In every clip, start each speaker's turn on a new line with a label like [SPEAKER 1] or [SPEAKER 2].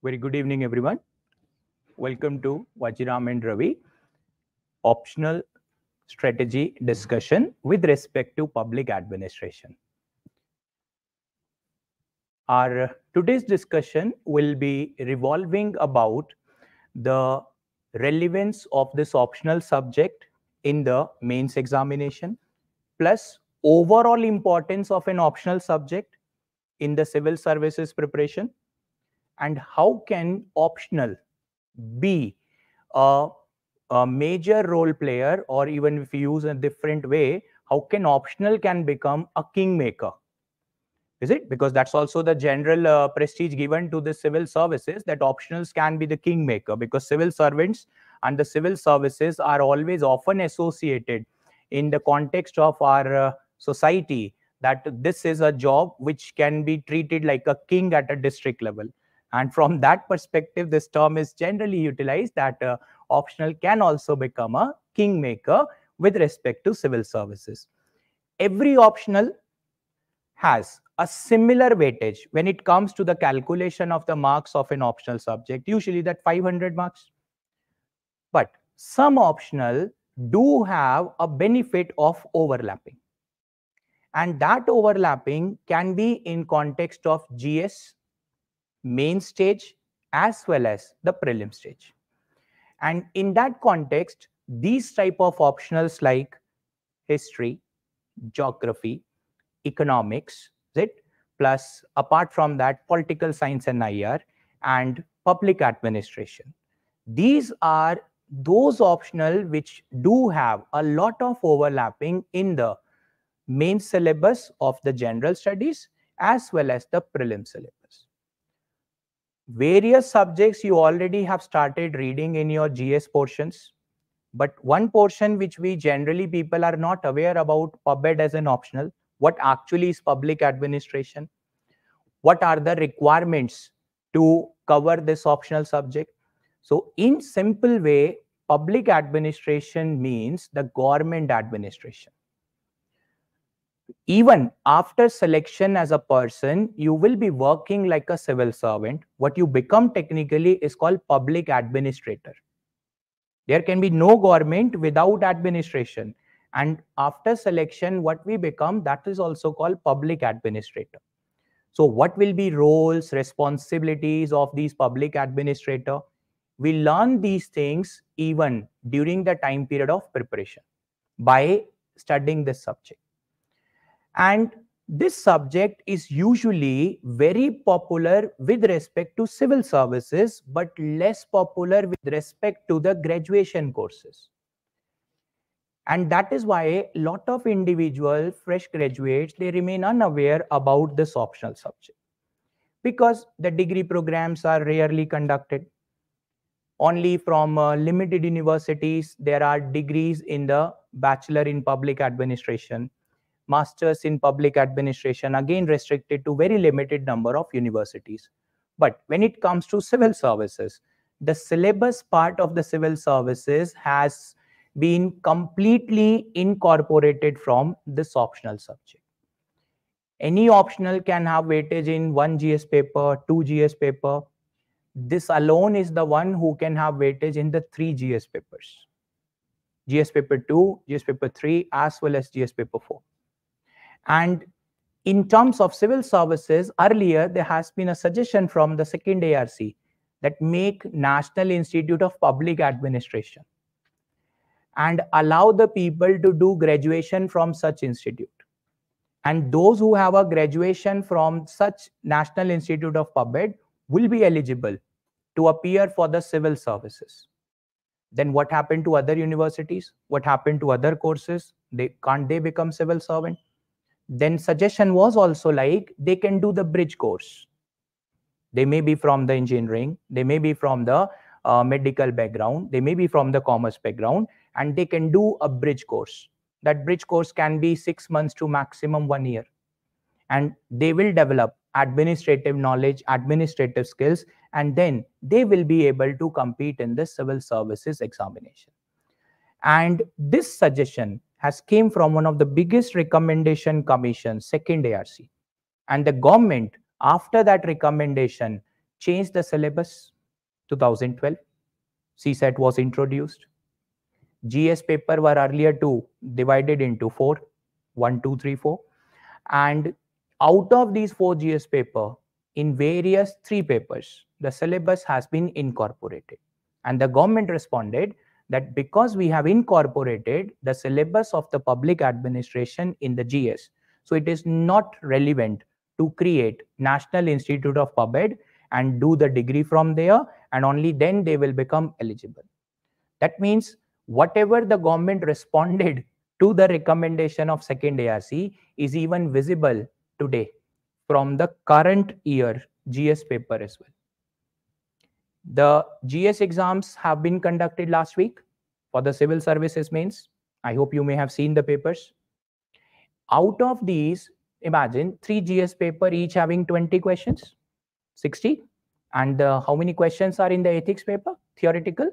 [SPEAKER 1] Very good evening, everyone. Welcome to Vajiram Ravi optional strategy discussion with respect to public administration. Our today's discussion will be revolving about the relevance of this optional subject in the mains examination, plus overall importance of an optional subject in the civil services preparation, and how can optional be a major role player, or even if you use a different way, how can optional can become a kingmaker? Is it? Because that's also the general prestige given to the civil services, that optionals can be the kingmaker, because civil servants and the civil services are always often associated in the context of our society, that this is a job which can be treated like a king at a district level. And from that perspective, this term is generally utilized, that optional can also become a kingmaker with respect to civil services. Every optional has a similar weightage when it comes to the calculation of the marks of an optional subject, usually that 500 marks. But some optional do have a benefit of overlapping. And that overlapping can be in context of GS, main stage, as well as the prelim stage. And in that context, these type of optionals like history, geography, economics, right? Plus, apart from that, political science and IR and public administration. These are those optional which do have a lot of overlapping in the main syllabus of the general studies as well as the prelim syllabus. Various subjects you already have started reading in your GS portions, but one portion which we generally people are not aware about PubEd as an optional. What actually is public administration? What are the requirements to cover this optional subject? So in simple way, public administration means the government administration. Even after selection as a person, you will be working like a civil servant. What you become technically is called public administrator. There can be no government without administration. And after selection, what we become, that is also called public administrator. So what will be roles, responsibilities of these public administrator? We learn these things even during the time period of preparation by studying this subject. And this subject is usually very popular with respect to civil services, but less popular with respect to the graduation courses. And that is why a lot of individual fresh graduates, they remain unaware about this optional subject, because the degree programs are rarely conducted. Only from limited universities, there are degrees in the Bachelor in Public Administration, Masters in Public Administration, again restricted to very limited number of universities. But when it comes to civil services, the syllabus part of the civil services has been completely incorporated from this optional subject. Any optional can have weightage in 1 GS paper, 2 GS paper. This alone is the one who can have weightage in the 3 GS papers. GS paper 2, GS paper 3, as well as GS paper 4. And in terms of civil services, earlier there has been a suggestion from the second ARC that make National Institute of Public Administration and allow the people to do graduation from such institute. And those who have a graduation from such National Institute of PubEd will be eligible to appear for the civil services. Then what happened to other universities? What happened to other courses? Can't they become civil servant? Then suggestion was also like they can do the bridge course. They may be from the engineering, they may be from the medical background, they may be from the commerce background, and they can do a bridge course. That bridge course can be 6 months to maximum 1 year. And they will develop administrative knowledge, administrative skills, and then they will be able to compete in the civil services examination. And this suggestion has came from one of the biggest recommendation commissions, second ARC. And the government, after that recommendation, changed the syllabus. 2012, CSET was introduced. GS paper were earlier to divided into 4, 1, 2, 3, 4. And out of these 4 GS paper, in various 3 papers, the syllabus has been incorporated. And the government responded that because we have incorporated the syllabus of the public administration in the GS, so it is not relevant to create National Institute of PubEd and do the degree from there, and only then they will become eligible. That means whatever the government responded to the recommendation of second ARC is even visible today from the current year GS paper as well. The GS exams have been conducted last week for the civil services mains. I hope you may have seen the papers. Out of these, imagine 3 GS paper each having 20 questions, 60. And how many questions are in the ethics paper? Theoretical.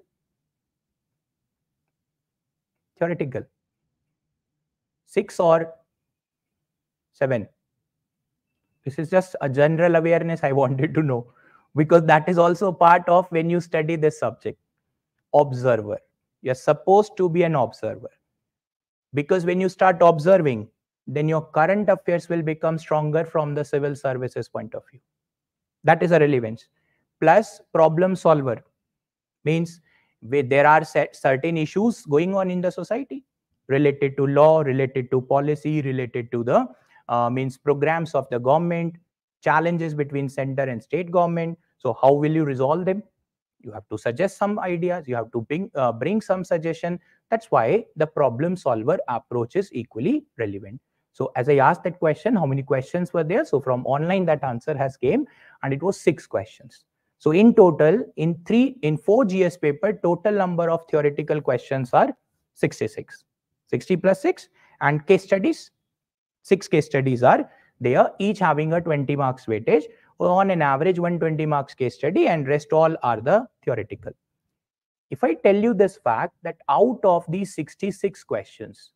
[SPEAKER 1] 6 or 7. This is just a general awareness I wanted to know, because that is also part of when you study this subject. Observer. You're supposed to be an observer, because when you start observing, then your current affairs will become stronger from the civil services point of view. That is a relevance. Plus problem solver means there are certain issues going on in the society related to law, related to policy, related to the means programs of the government, challenges between center and state government. So how will you resolve them? You have to suggest some ideas, you have to bring some suggestion. That's why the problem solver approach is equally relevant. So as I asked that question, how many questions were there? So from online that answer has came, and it was 6 questions. So in total, in 4 GS paper, total number of theoretical questions are 66. 60 plus 6, and case studies, 6 case studies are there, each having a 20 marks weightage. On an average 120 marks case study, and rest all are the theoretical. If I tell you this fact that out of these 66 questions,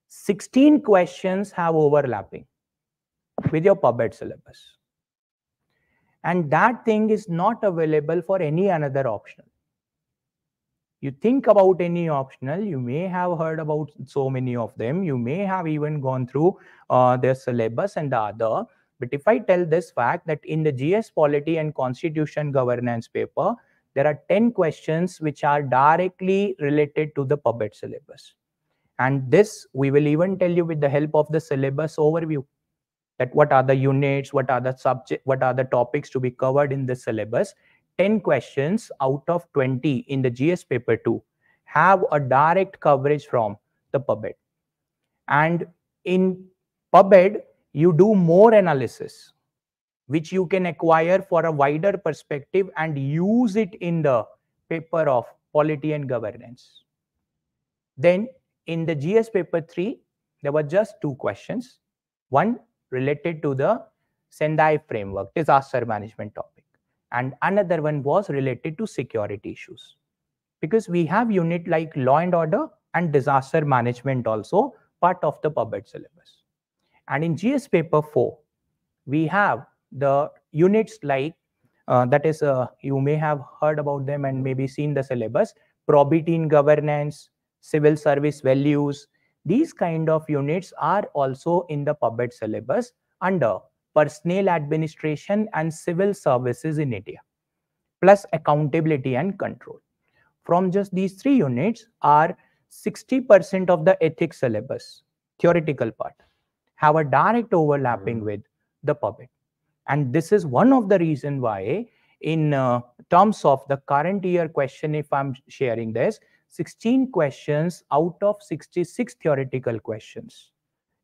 [SPEAKER 1] 16 questions have overlapping with your PubEd syllabus, and that thing is not available for any another optional. You think about any optional, you may have heard about so many of them, you may have even gone through their syllabus and the other. But if I tell this fact that in the GS Polity and Constitution Governance paper, there are 10 questions which are directly related to the PubEd syllabus. And this we will even tell you with the help of the syllabus overview, that what are the units, what are the subject, what are the topics to be covered in the syllabus. 10 questions out of 20 in the GS paper 2 have a direct coverage from the PubEd. And in PubEd, you do more analysis, which you can acquire for a wider perspective and use it in the paper of polity and governance. Then in the GS paper 3, there were just 2 questions. One related to the Sendai framework, disaster management topic, and another one was related to security issues. Because we have unit like law and order and disaster management also part of the PubEd syllabus. And in GS paper 4, we have the units like, that is, you may have heard about them and maybe seen the syllabus, probity in governance, civil service values. These kind of units are also in the PubEd syllabus under personnel administration and civil services in India, plus accountability and control. From just these 3 units are 60% of the ethics syllabus, theoretical part, have a direct overlapping with the PubEd. And this is one of the reasons why in terms of the current year question, if I'm sharing this, 16 questions out of 66 theoretical questions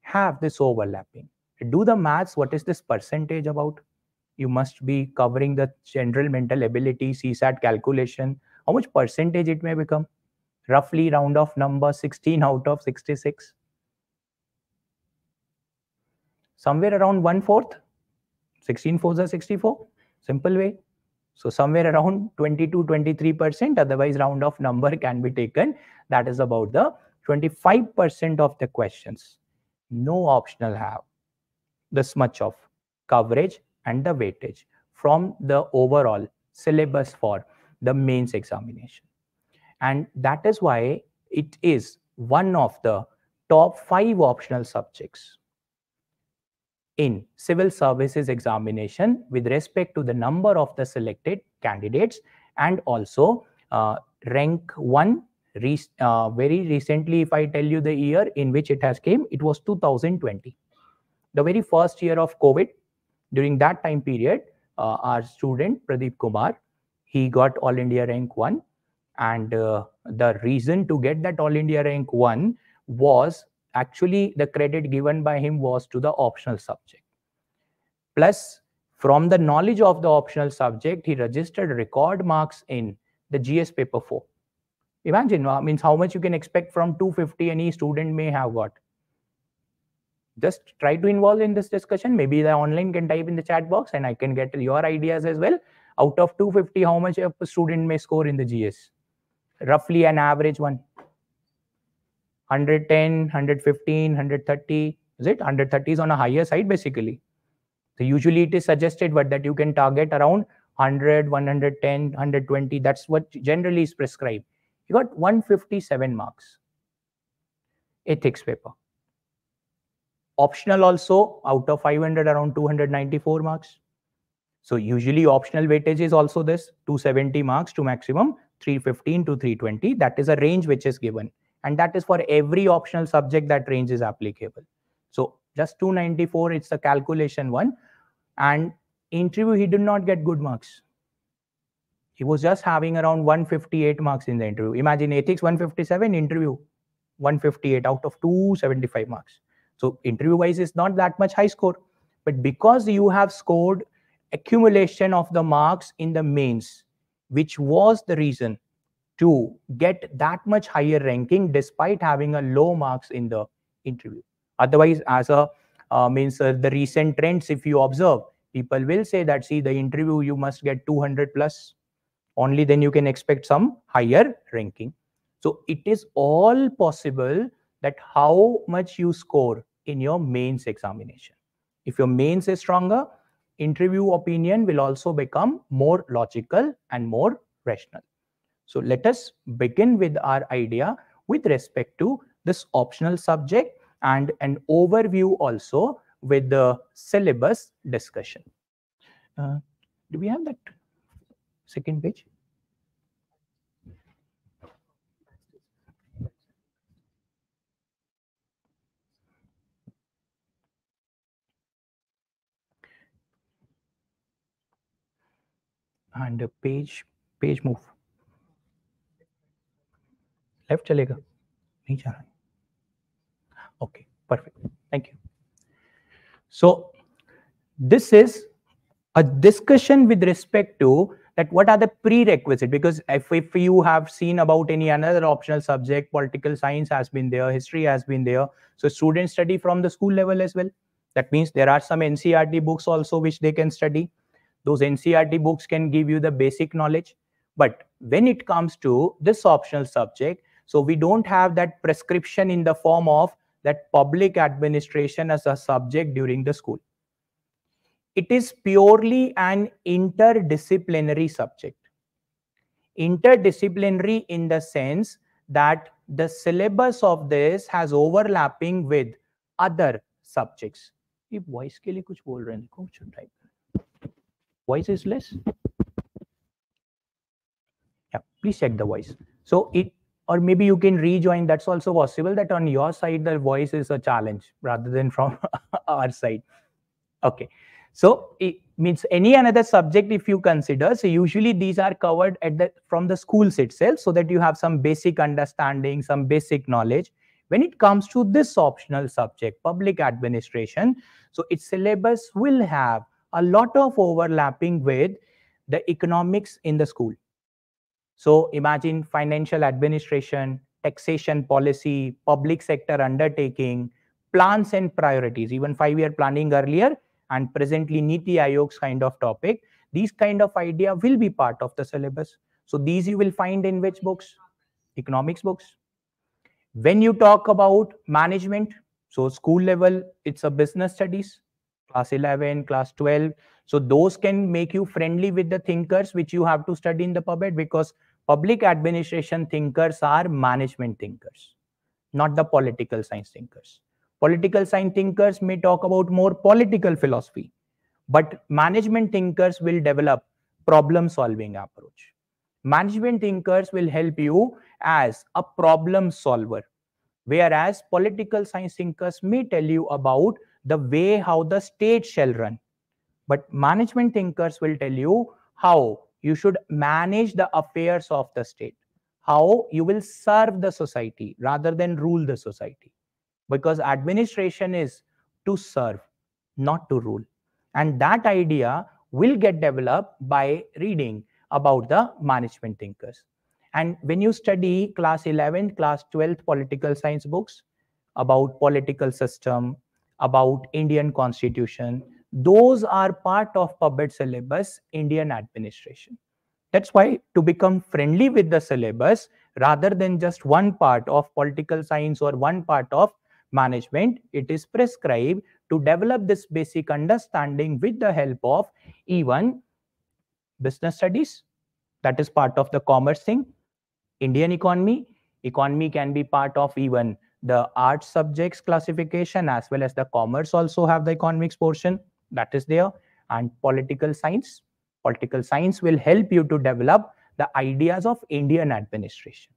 [SPEAKER 1] have this overlapping. Do the maths, what is this percentage about? You must be covering the general mental ability, CSAT calculation. How much percentage it may become? Roughly round off number, 16 out of 66. Somewhere around 1/4. 16 fours are 64. Simple way. So somewhere around 22-23%, otherwise round off number can be taken. That is about the 25% of the questions. No optional have this much of coverage and the weightage. from the overall syllabus for the mains examination. And that is why it is one of the top 5 optional subjects in civil services examination with respect to the number of the selected candidates, and also rank 1 very recently, if I tell you the year in which it has came, it was 2020, the very first year of COVID. During that time period, our student Pradeep Kumar, he got All India rank 1, and the reason to get that All India rank 1 was actually the credit given by him was to the optional subject. Plus, from the knowledge of the optional subject, he registered record marks in the GS paper 4. Imagine, means how much you can expect from 250 any student may have got. Just try to involve in this discussion. Maybe the online can type in the chat box and I can get your ideas as well. Out of 250, how much a student may score in the GS? Roughly an average one. 110, 115, 130. Is it? 130 is on a higher side basically. So usually it is suggested but that you can target around 100, 110, 120. That's what generally is prescribed. You got 157 marks. Ethics paper. Optional also, out of 500, around 294 marks. So usually optional weightage is also this, 270 marks to maximum 315 to 320. That is a range which is given. And that is for every optional subject, that range is applicable. So just 294, it's the calculation one. And interview, he did not get good marks. He was just having around 158 marks in the interview. Imagine ethics 157, interview 158 out of 275 marks. So interview wise is not that much high score, but because you have scored accumulation of the marks in the mains, which was the reason to get that much higher ranking despite having a low marks in the interview. Otherwise, as a means the recent trends, if you observe, people will say that, see, the interview you must get 200 plus, only then you can expect some higher ranking. So it is all possible that how much you score in your mains examination. If your mains is stronger, interview opinion will also become more logical and more rational. So let us begin with our idea with respect to this optional subject and an overview also with the syllabus discussion. Do we have that second page? And page move. Left chalega? Nahi cha raha hai. Okay, perfect. Thank you. So this is a discussion with respect to that what are the prerequisites, because if you have seen about any another optional subject, political science has been there, history has been there. So students study from the school level as well. That means there are some NCERT books also which they can study. Those NCERT books can give you the basic knowledge. But when it comes to this optional subject, so we don't have that prescription in the form of that public administration as a subject during the school. It is purely an interdisciplinary subject. Interdisciplinary in the sense that the syllabus of this has overlapping with other subjects. ये voice के लिए कुछ बोल रहे हैं, कुछ type. Voice is less. Yeah, please check the voice. So it, or maybe you can rejoin. That's also possible that on your side the voice is a challenge rather than from our side. Okay. So it means any another subject if you consider. So usually these are covered at from the schools itself, so that you have some basic understanding, some basic knowledge. When it comes to this optional subject, public administration, so its syllabus will have a lot of overlapping with the economics in the school. So imagine financial administration, taxation policy, public sector undertaking, plans and priorities, even 5-year planning earlier, and presently Niti Aayog's kind of topic. These kind of idea will be part of the syllabus. So these you will find in which books? Economics books. When you talk about management, so school level, it's a business studies, class 11, class 12. So those can make you friendly with the thinkers which you have to study in the PubEd, because public administration thinkers are management thinkers, not the political science thinkers. Political science thinkers may talk about more political philosophy, but management thinkers will develop problem solving approach. Management thinkers will help you as a problem solver, whereas political science thinkers may tell you about the way how the state shall run, but management thinkers will tell you how you should manage the affairs of the state, how you will serve the society rather than rule the society, because administration is to serve, not to rule. And that idea will get developed by reading about the management thinkers. And when you study class 11th, class 12th political science books about political system, about Indian constitution, those are part of PubEd syllabus, Indian administration. That's why, to become friendly with the syllabus, rather than just one part of political science or one part of management, it is prescribed to develop this basic understanding with the help of even business studies, that is part of the commerce thing, Indian economy. Economy can be part of even the art subjects classification, as well as the commerce also have the economics portion that is there, and political science. Political science will help you to develop the ideas of Indian administration,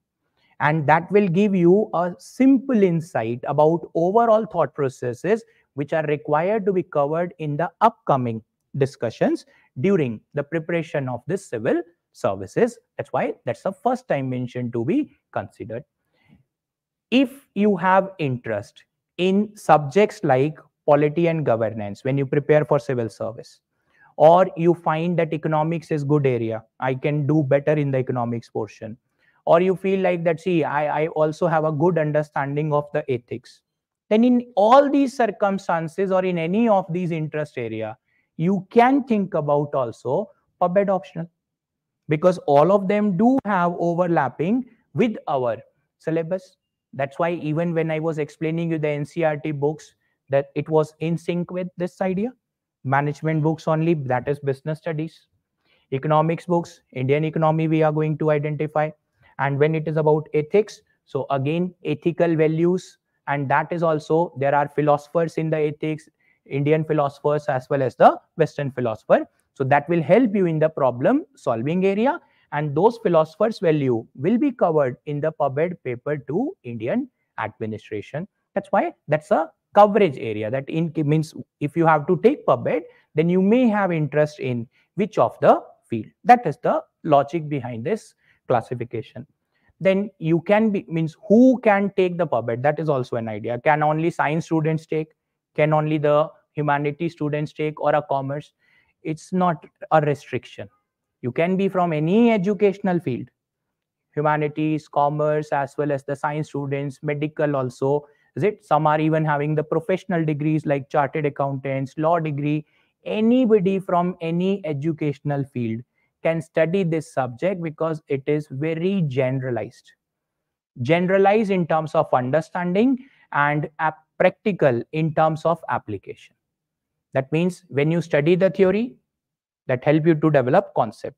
[SPEAKER 1] and that will give you a simple insight about overall thought processes which are required to be covered in the upcoming discussions during the preparation of this civil services. That's why that's the first time mentioned to be considered. If you have interest in subjects like polity and governance when you prepare for civil service, or you find that economics is good area, I can do better in the economics portion, or you feel like that, see, I also have a good understanding of the ethics, then in all these circumstances or in any of these interest area, you can think about also PubEd optional, because all of them do have overlapping with our syllabus. That's why even when I was explaining you the NCERT books, that it was in sync with this idea. Management books only, that is business studies. Economics books, Indian economy we are going to identify. And when it is about ethics, so again, ethical values, and that is also, there are philosophers in the ethics, Indian philosophers as well as the Western philosopher. So that will help you in the problem solving area, and those philosophers' value will be covered in the PubEd paper 2 Indian administration. That's why that's a coverage area, that in means if you have to take PubEd, then you may have interest in which of the field. That is the logic behind this classification. Then you can be, means who can take the PubEd, that is also an idea. Can only science students take? Can only the humanities students take, or a commerce? It's not a restriction. You can be from any educational field, humanities, commerce, as well as the science students, medical also. Is it? Some are even having the professional degrees like chartered accountants, law degree. Anybody from any educational field can study this subject because it is very generalized. Generalized in terms of understanding and practical in terms of application. That means when you study the theory, that help you to develop concept.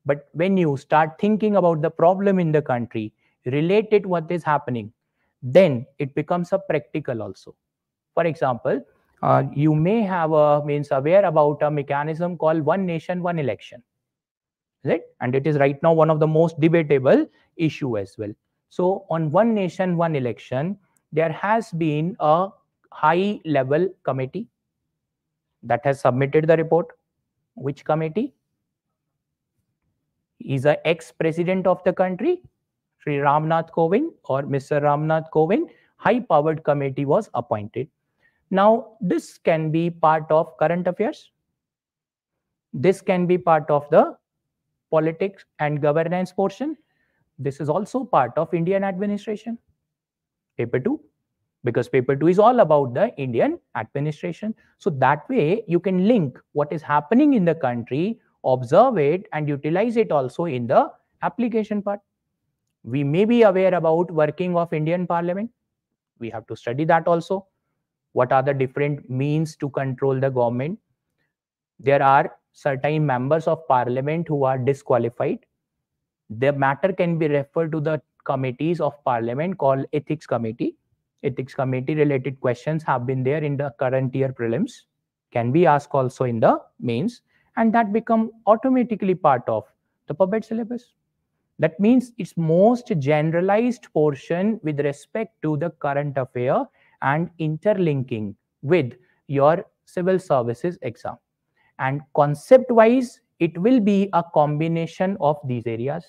[SPEAKER 1] But when you start thinking about the problem in the country, relate it what is happening, then it becomes a practical also. For example, you may have means aware about a mechanism called one nation, one election, right? And it is right now one of the most debatable issue as well. So on one nation, one election, there has been a high level committee that has submitted the report. Which committee? Is a ex-president of the country, Sri Ramnath Kovind, or Mr. Ramnath Kovind. High-powered committee was appointed. Now, this can be part of current affairs. This can be part of the politics and governance portion. This is also part of Indian administration. Paper 2. Because paper 2 is all about the Indian administration. So that way you can link what is happening in the country, observe it, and utilize it also in the application part. We may be aware about working of Indian Parliament. We have to study that also. What are the different means to control the government? There are certain members of parliament who are disqualified. The matter can be referred to the committees of parliament called ethics committee. Ethics committee related questions have been there in the current year prelims, can be asked also in the mains, and that become automatically part of the PubEd syllabus. That means its most generalized portion with respect to the current affair and interlinking with your civil services exam. And concept wise, it will be a combination of these areas.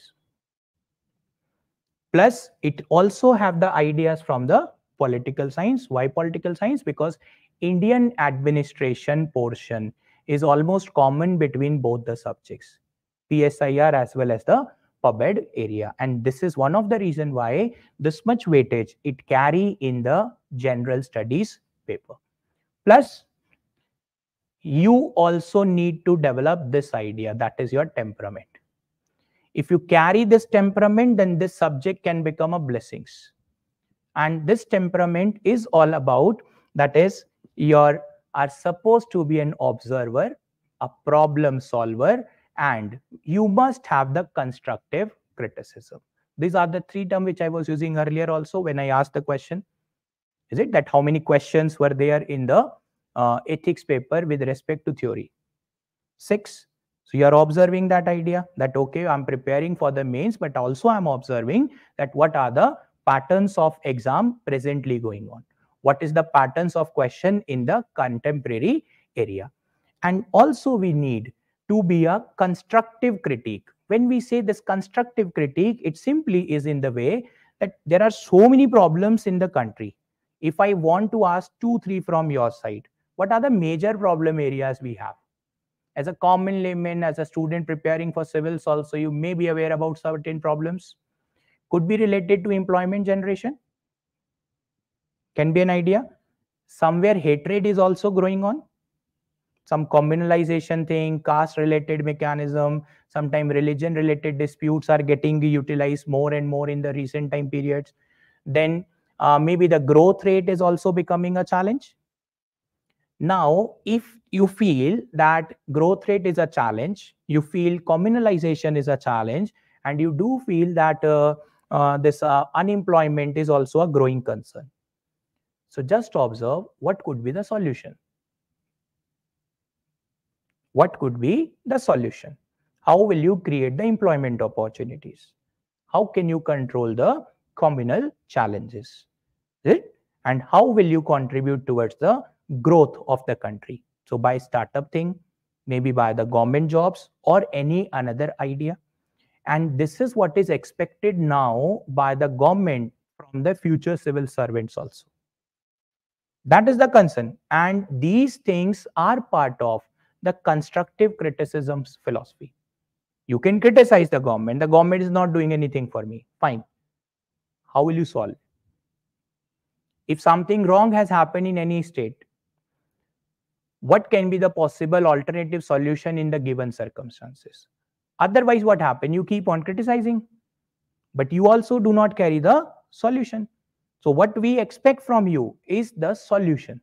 [SPEAKER 1] Plus, it also have the ideas from the political science. Why political science? Because Indian administration portion is almost common between both the subjects, PSIR as well as the PubEd area. And this is one of the reason why this much weightage it carry in the general studies paper. Plus, you also need to develop this idea, that is your temperament. If you carry this temperament, then this subject can become a blessings. And this temperament is all about, that is, you are supposed to be an observer, a problem solver, and you must have the constructive criticism. These are the three terms which I was using earlier also when I asked the question. Is it that how many questions were there in the ethics paper with respect to theory? 6. So you are observing that idea that, okay, I'm preparing for the mains, but also I'm observing that what are the patterns of exam presently going on. What is the patterns of question in the contemporary area. And also we need to be a constructive critique. When we say this constructive critique, it simply is in the way that there are so many problems in the country. If I want to ask 2-3 from your side, what are the major problem areas we have? As a common layman, as a student preparing for civils also, you may be aware about certain problems. Could be related to employment generation. Can be an idea. Somewhere hatred is also growing on. Some communalization thing, caste related mechanism, sometimes religion related disputes are getting utilized more and more in the recent time periods. Then maybe the growth rate is also becoming a challenge. Now, if you feel that growth rate is a challenge, you feel communalization is a challenge, and you do feel that this unemployment is also a growing concern. So just observe what could be the solution. What could be the solution? How will you create the employment opportunities? How can you control the communal challenges? Right? And how will you contribute towards the growth of the country? So by startup thing, maybe by the government jobs or any another idea. And this is what is expected now by the government from the future civil servants also. That is the concern. And these things are part of the constructive criticisms philosophy. You can criticize the government. The government is not doing anything for me. Fine. How will you solve? If something wrong has happened in any state, what can be the possible alternative solution in the given circumstances? Otherwise, what happens? You keep on criticizing, but you also do not carry the solution. So what we expect from you is the solution.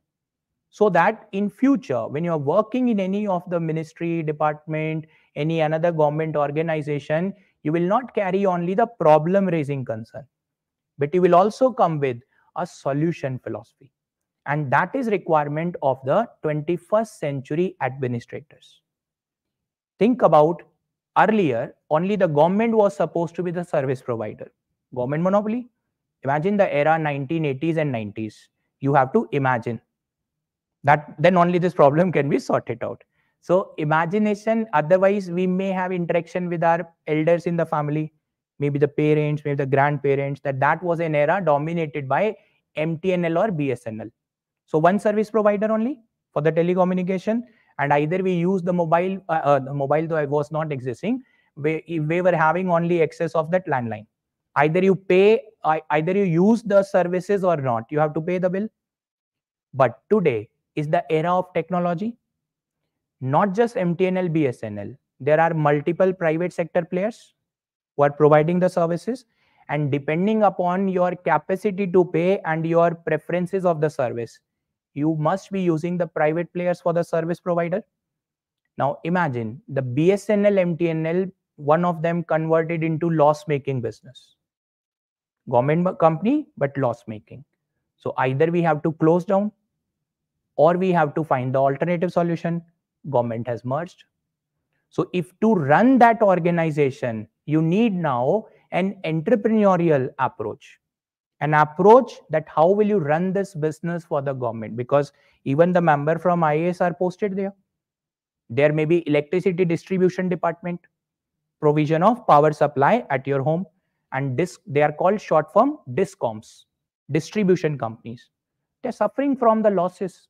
[SPEAKER 1] So that in future, when you are working in any of the ministry, department, any another government organization, you will not carry only the problem raising concern, but you will also come with a solution philosophy. And that is requirement of the 21st century administrators. Think about earlier, only the government was supposed to be the service provider. Government monopoly. Imagine the era 1980s and 90s. You have to imagine that then only this problem can be sorted out. So imagination, otherwise we may have interaction with our elders in the family, maybe the parents, maybe the grandparents, that was an era dominated by MTNL or BSNL. So one service provider only for the telecommunication, and either we use the mobile though it was not existing, we were having only access of that landline. Either you pay, either you use the services or not, you have to pay the bill. But today is the era of technology. Not just MTNL, BSNL. There are multiple private sector players who are providing the services, and depending upon your capacity to pay and your preferences of the service, you must be using the private players for the service provider. Now imagine the BSNL, MTNL, one of them converted into loss-making business. Government company, but loss-making. So either we have to close down or we have to find the alternative solution. Government has merged. So if to run that organization, you need now an entrepreneurial approach. An approach that how will you run this business for the government, because even the member from IAS are posted there. There may be electricity distribution department, provision of power supply at your home, and this they are called short form discoms, distribution companies. They're suffering from the losses.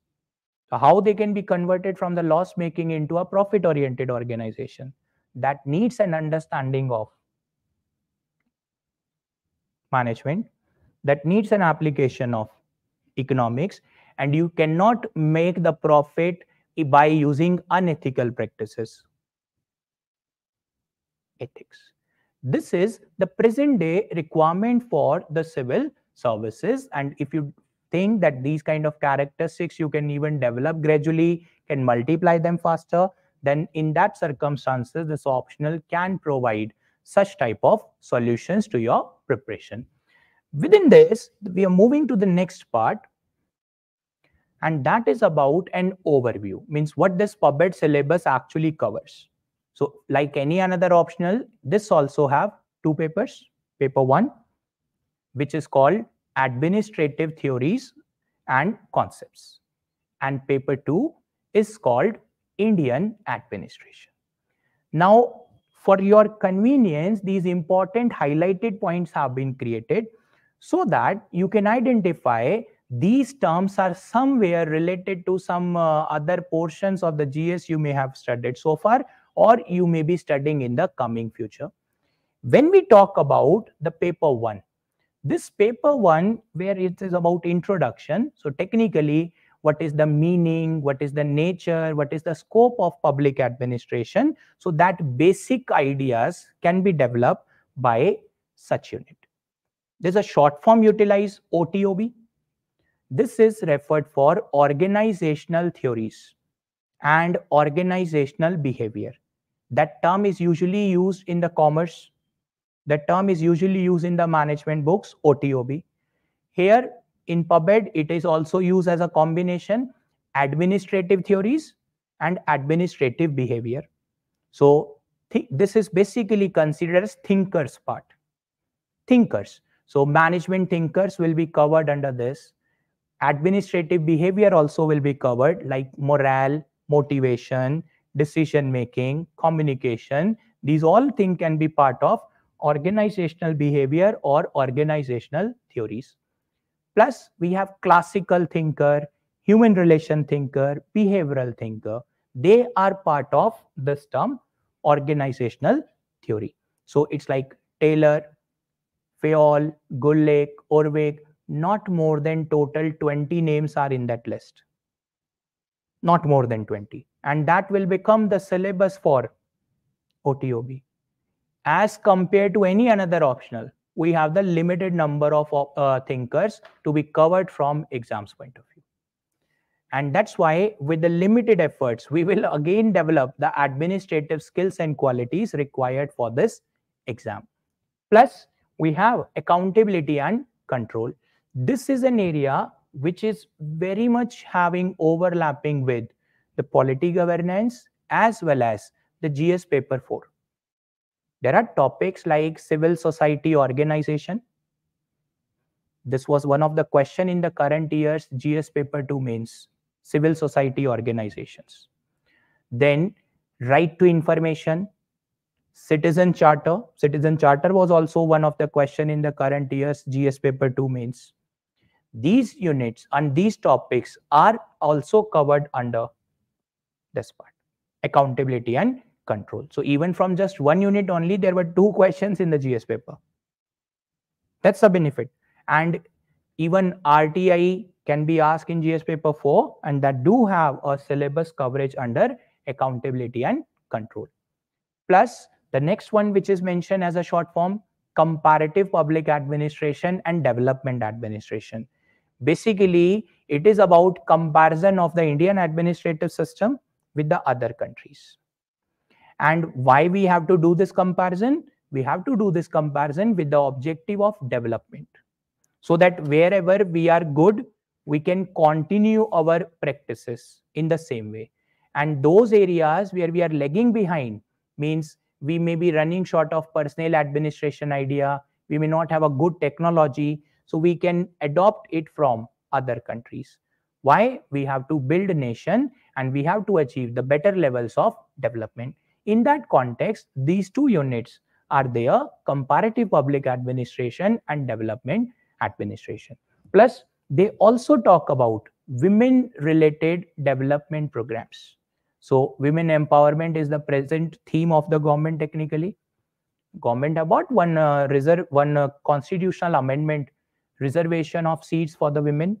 [SPEAKER 1] So how they can be converted from the loss making into a profit oriented organization? That needs an understanding of management, that needs an application of economics, and you cannot make the profit by using unethical practices. Ethics. This is the present day requirement for the civil services, and if you think that these kind of characteristics you can even develop gradually, can multiply them faster, then in that circumstances this optional can provide such type of solutions to your preparation. Within this, we are moving to the next part, and that is about an overview, means what this PubEd syllabus actually covers. So like any another optional, this also have two papers. Paper 1, which is called Administrative Theories and Concepts, and paper 2 is called Indian Administration. Now, for your convenience, these important highlighted points have been created so that you can identify these terms are somewhere related to some other portions of the GS you may have studied so far, or you may be studying in the coming future. When we talk about the paper 1, this paper 1 where it is about introduction, so technically what is the meaning, what is the nature, what is the scope of public administration, so that basic ideas can be developed by such unit. There's a short form utilized, OTOB. This is referred for organizational theories and organizational behavior. That term is usually used in the commerce. That term is usually used in the management books, OTOB. Here in PubEd, it is also used as a combination, administrative theories and administrative behavior. So this is basically considered as thinkers part. Thinkers. So management thinkers will be covered under this. Administrative behavior also will be covered, like morale, motivation, decision making, communication. These all things can be part of organizational behavior or organizational theories. Plus, we have classical thinker, human relation thinker, behavioral thinker. They are part of this term, organizational theory. So it's like Taylor, Fayol, Gulick, Orwig. Not more than total 20 names are in that list. Not more than 20. And that will become the syllabus for OTOB. As compared to any another optional, we have the limited number of thinkers to be covered from exams point of view. And that's why with the limited efforts, we will again develop the administrative skills and qualities required for this exam. Plus, we have accountability and control. This is an area which is very much having overlapping with the polity governance as well as the GS paper 4. There are topics like civil society organization. This was one of the question in the current year's GS paper 2 mains, civil society organizations. Then right to information, citizen charter. Citizen charter was also one of the question in the current year's GS paper 2 mains. These units and these topics are also covered under this part, accountability and control. So even from just one unit only, there were 2 questions in the GS paper. That's the benefit. And even RTI can be asked in GS paper 4, and that do have a syllabus coverage under accountability and control. Plus the next one, which is mentioned as a short form, comparative public administration and development administration. Basically, it is about comparison of the Indian administrative system with the other countries. And why we have to do this comparison? We have to do this comparison with the objective of development, so that wherever we are good, we can continue our practices in the same way. And those areas where we are lagging behind, means we may be running short of personnel administration idea, we may not have a good technology, so we can adopt it from other countries. Why? We have to build a nation and we have to achieve the better levels of development. In that context, these two units are there: comparative public administration and development administration. Plus, they also talk about women related development programs. So women empowerment is the present theme of the government. Technically, government about one constitutional amendment, reservation of seats for the women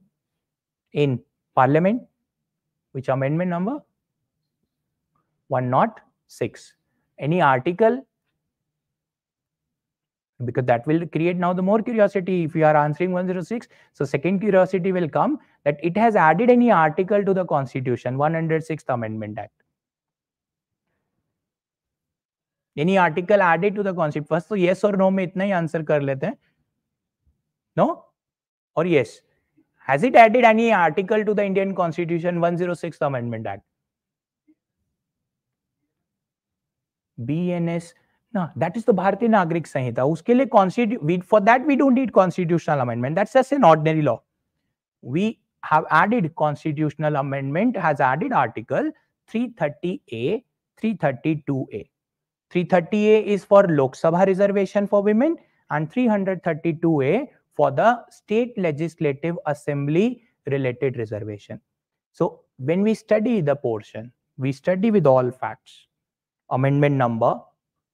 [SPEAKER 1] in parliament. Which amendment number? 106. Any article? Because that will create now the more curiosity if you are answering 106. So second curiosity will come, that it has added any article to the constitution, 106th Amendment Act. Any article added to the constitution? First, so yes or no में इतना ही answer कर लेते हैं. No or yes? Has it added any article to the Indian Constitution, 106th Amendment Act? BNS. No, that is the Bharatiya Nagrik Sanhita. उसके लिए for that we don't need constitutional amendment. That's just an ordinary law. We have added constitutional amendment, has added article 330A, 332A. 330A is for Lok Sabha reservation for women and 332A for the state legislative assembly related reservation. So when we study the portion, we study with all facts. Amendment number,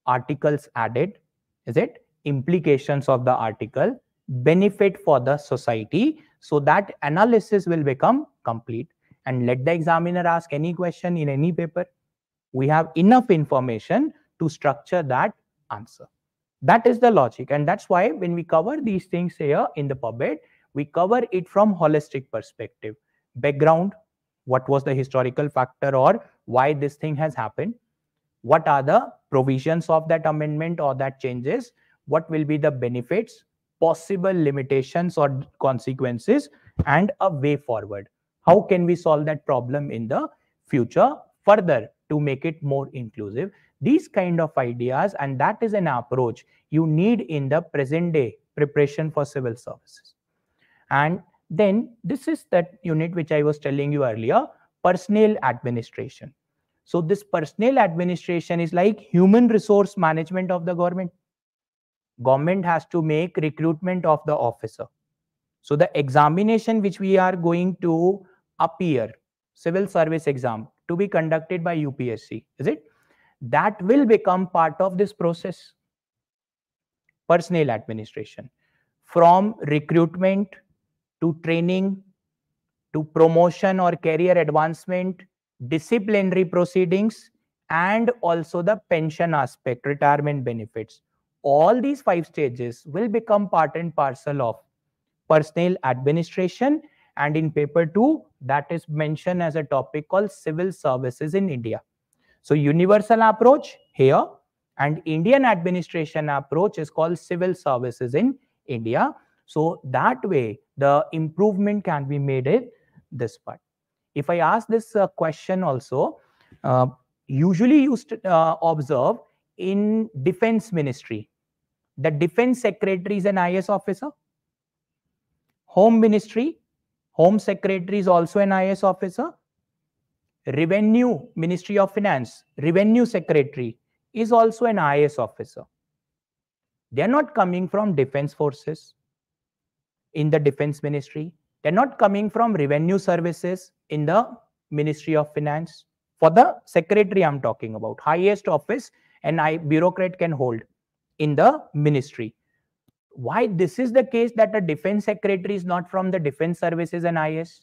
[SPEAKER 1] articles added, is it? Implications of the article, benefit for the society, so that analysis will become complete. And let the examiner ask any question in any paper. We have enough information to structure that answer. That is the logic. And that's why when we cover these things here in the PubMed, we cover it from holistic perspective. Background, what was the historical factor or why this thing has happened? What are the provisions of that amendment or that changes? What will be the benefits, possible limitations or consequences, and a way forward? How can we solve that problem in the future further to make it more inclusive? These kind of ideas, and that is an approach you need in the present day preparation for civil services. And then this is that unit which I was telling you earlier, personnel administration. So this personnel administration is like human resource management of the government. Government has to make recruitment of the officer. So the examination which we are going to appear, civil service exam to be conducted by UPSC, is it? That will become part of this process. Personnel administration. From recruitment to training to promotion or career advancement, disciplinary proceedings, and also the pension aspect, retirement benefits. All these 5 stages will become part and parcel of personnel administration. And in paper 2, that is mentioned as a topic called civil services in India. So universal approach here, and Indian administration approach is called civil services in India. So that way the improvement can be made in this part. If I ask this question also, usually you observe in defense ministry, the defense secretary is an IAS officer. Home ministry, home secretary is also an IAS officer. Revenue, Ministry of Finance, revenue secretary is also an IAS officer. They are not coming from defense forces in the defense ministry. They're not coming from revenue services in the Ministry of Finance. For the secretary I'm talking about, highest office an bureaucrat can hold in the ministry. Why this is the case, that a defense secretary is not from the defense services and IAS?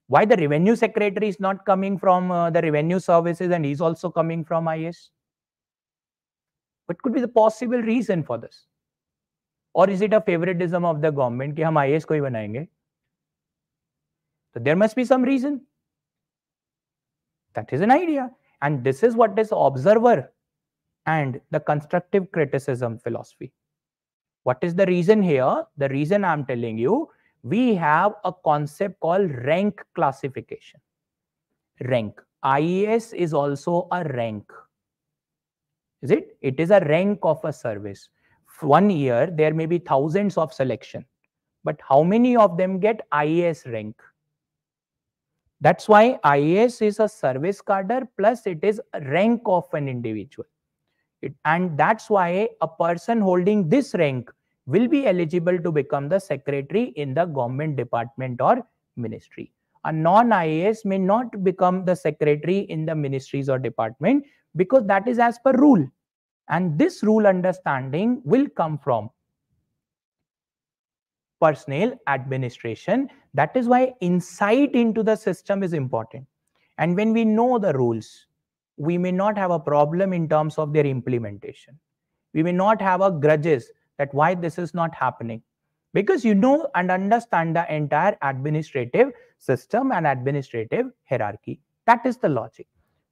[SPEAKER 1] Why the revenue secretary is not coming from the revenue services and he's also coming from IAS? What could be the possible reason for this? Or is it a favoritism of the government कि हम IAS को ही बनाएंगे? So there must be some reason. That is an idea. And this is what is observer and the constructive criticism philosophy. What is the reason here? The reason I'm telling you, we have a concept called rank classification. Rank. IAS is also a rank. Is it? It is a rank of a service. 1 year, there may be thousands of selection, but how many of them get IAS rank? That's why IAS is a service cadre plus it is a rank of an individual. And that's why a person holding this rank will be eligible to become the secretary in the government department or ministry. A non-IAS may not become the secretary in the ministries or department because that is as per rule. And this rule understanding will come from personnel administration. That is why insight into the system is important. And when we know the rules, we may not have a problem in terms of their implementation. We may not have a grudges that why this is not happening, because you know and understand the entire administrative system and administrative hierarchy. That is the logic.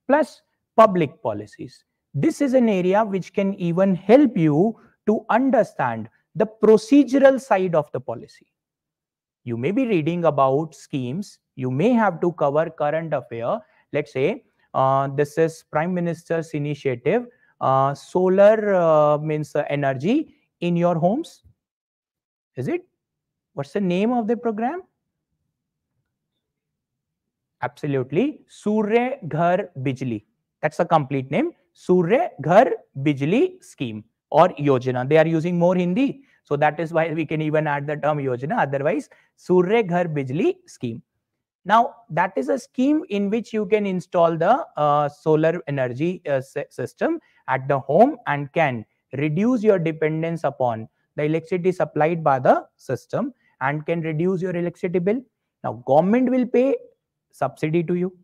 [SPEAKER 1] Plus public policies. This is an area which can even help you to understand the procedural side of the policy. You may be reading about schemes. You may have to cover current affair. Let's say this is Prime Minister's initiative, solar means energy in your homes. Is it? What's the name of the program? Absolutely. Surya Ghar Bijli. That's the complete name. Surya Ghar Bijli Scheme or Yojana. They are using more Hindi. So that is why we can even add the term Yojana. Otherwise, Surya Ghar Bijli Scheme. Now, that is a scheme in which you can install the solar energy system at the home and can reduce your dependence upon the electricity supplied by the system and can reduce your electricity bill. Now, government will pay subsidy to you.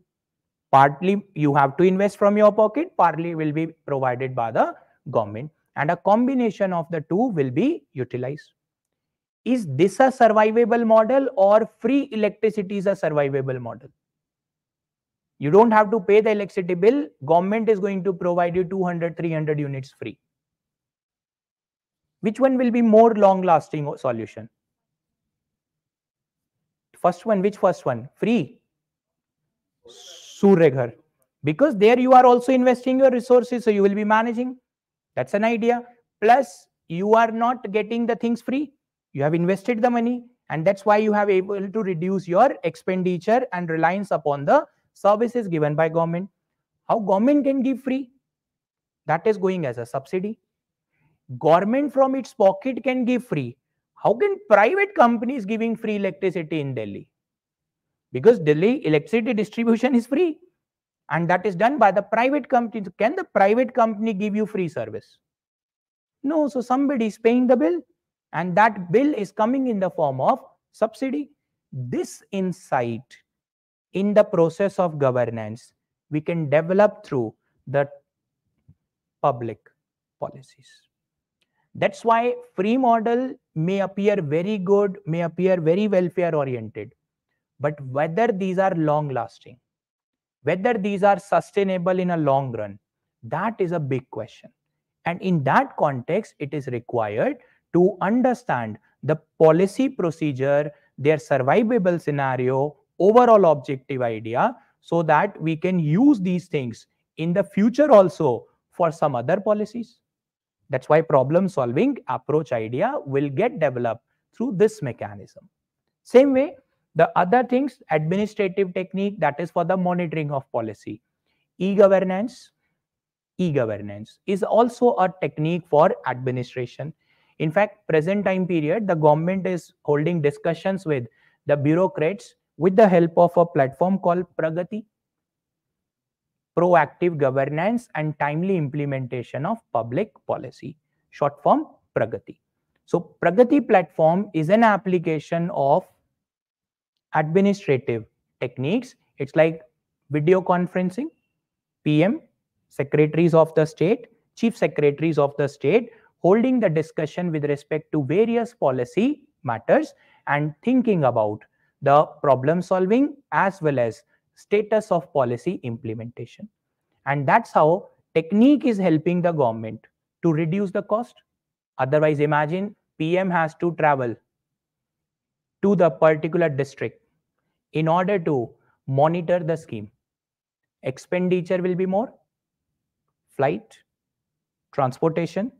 [SPEAKER 1] Partly you have to invest from your pocket, partly will be provided by the government, and a combination of the two will be utilized. Is this a survivable model or free electricity is a survivable model? You don't have to pay the electricity bill. Government is going to provide you 200, 300 units free. Which one will be more long lasting solution? First one, which first one? Free. Surya Ghar. Because there you are also investing your resources, so you will be managing. That's an idea. Plus, you are not getting the things free. You have invested the money, and that's why you have able to reduce your expenditure and reliance upon the services given by government. How government can give free? That is going as a subsidy. Government from its pocket can give free. How can private companies giving free electricity in Delhi? Because Delhi electricity distribution is free, and that is done by the private company. Can the private company give you free service? No. So somebody is paying the bill, and that bill is coming in the form of subsidy. This insight in the process of governance we can develop through the public policies. That's why free model may appear very good, may appear very welfare oriented, but whether these are long lasting, whether these are sustainable in a long run, that is a big question. And in that context, it is required to understand the policy procedure, their survivable scenario, overall objective idea, so that we can use these things in the future also for some other policies. That's why problem solving approach idea will get developed through this mechanism. Same way, the other things, administrative technique, that is for the monitoring of policy. E-governance is also a technique for administration. In fact, present time period, the government is holding discussions with the bureaucrats with the help of a platform called Pragati. Proactive governance and timely implementation of public policy. Short form, Pragati. So, Pragati platform is an application of administrative techniques. It's like video conferencing, PM, secretaries of the state, chief secretaries of the state, holding the discussion with respect to various policy matters and thinking about the problem solving as well as status of policy implementation. And that's how technique is helping the government to reduce the cost. Otherwise, imagine PM has to travel to the particular district in order to monitor the scheme. Expenditure will be more, flight, transportation,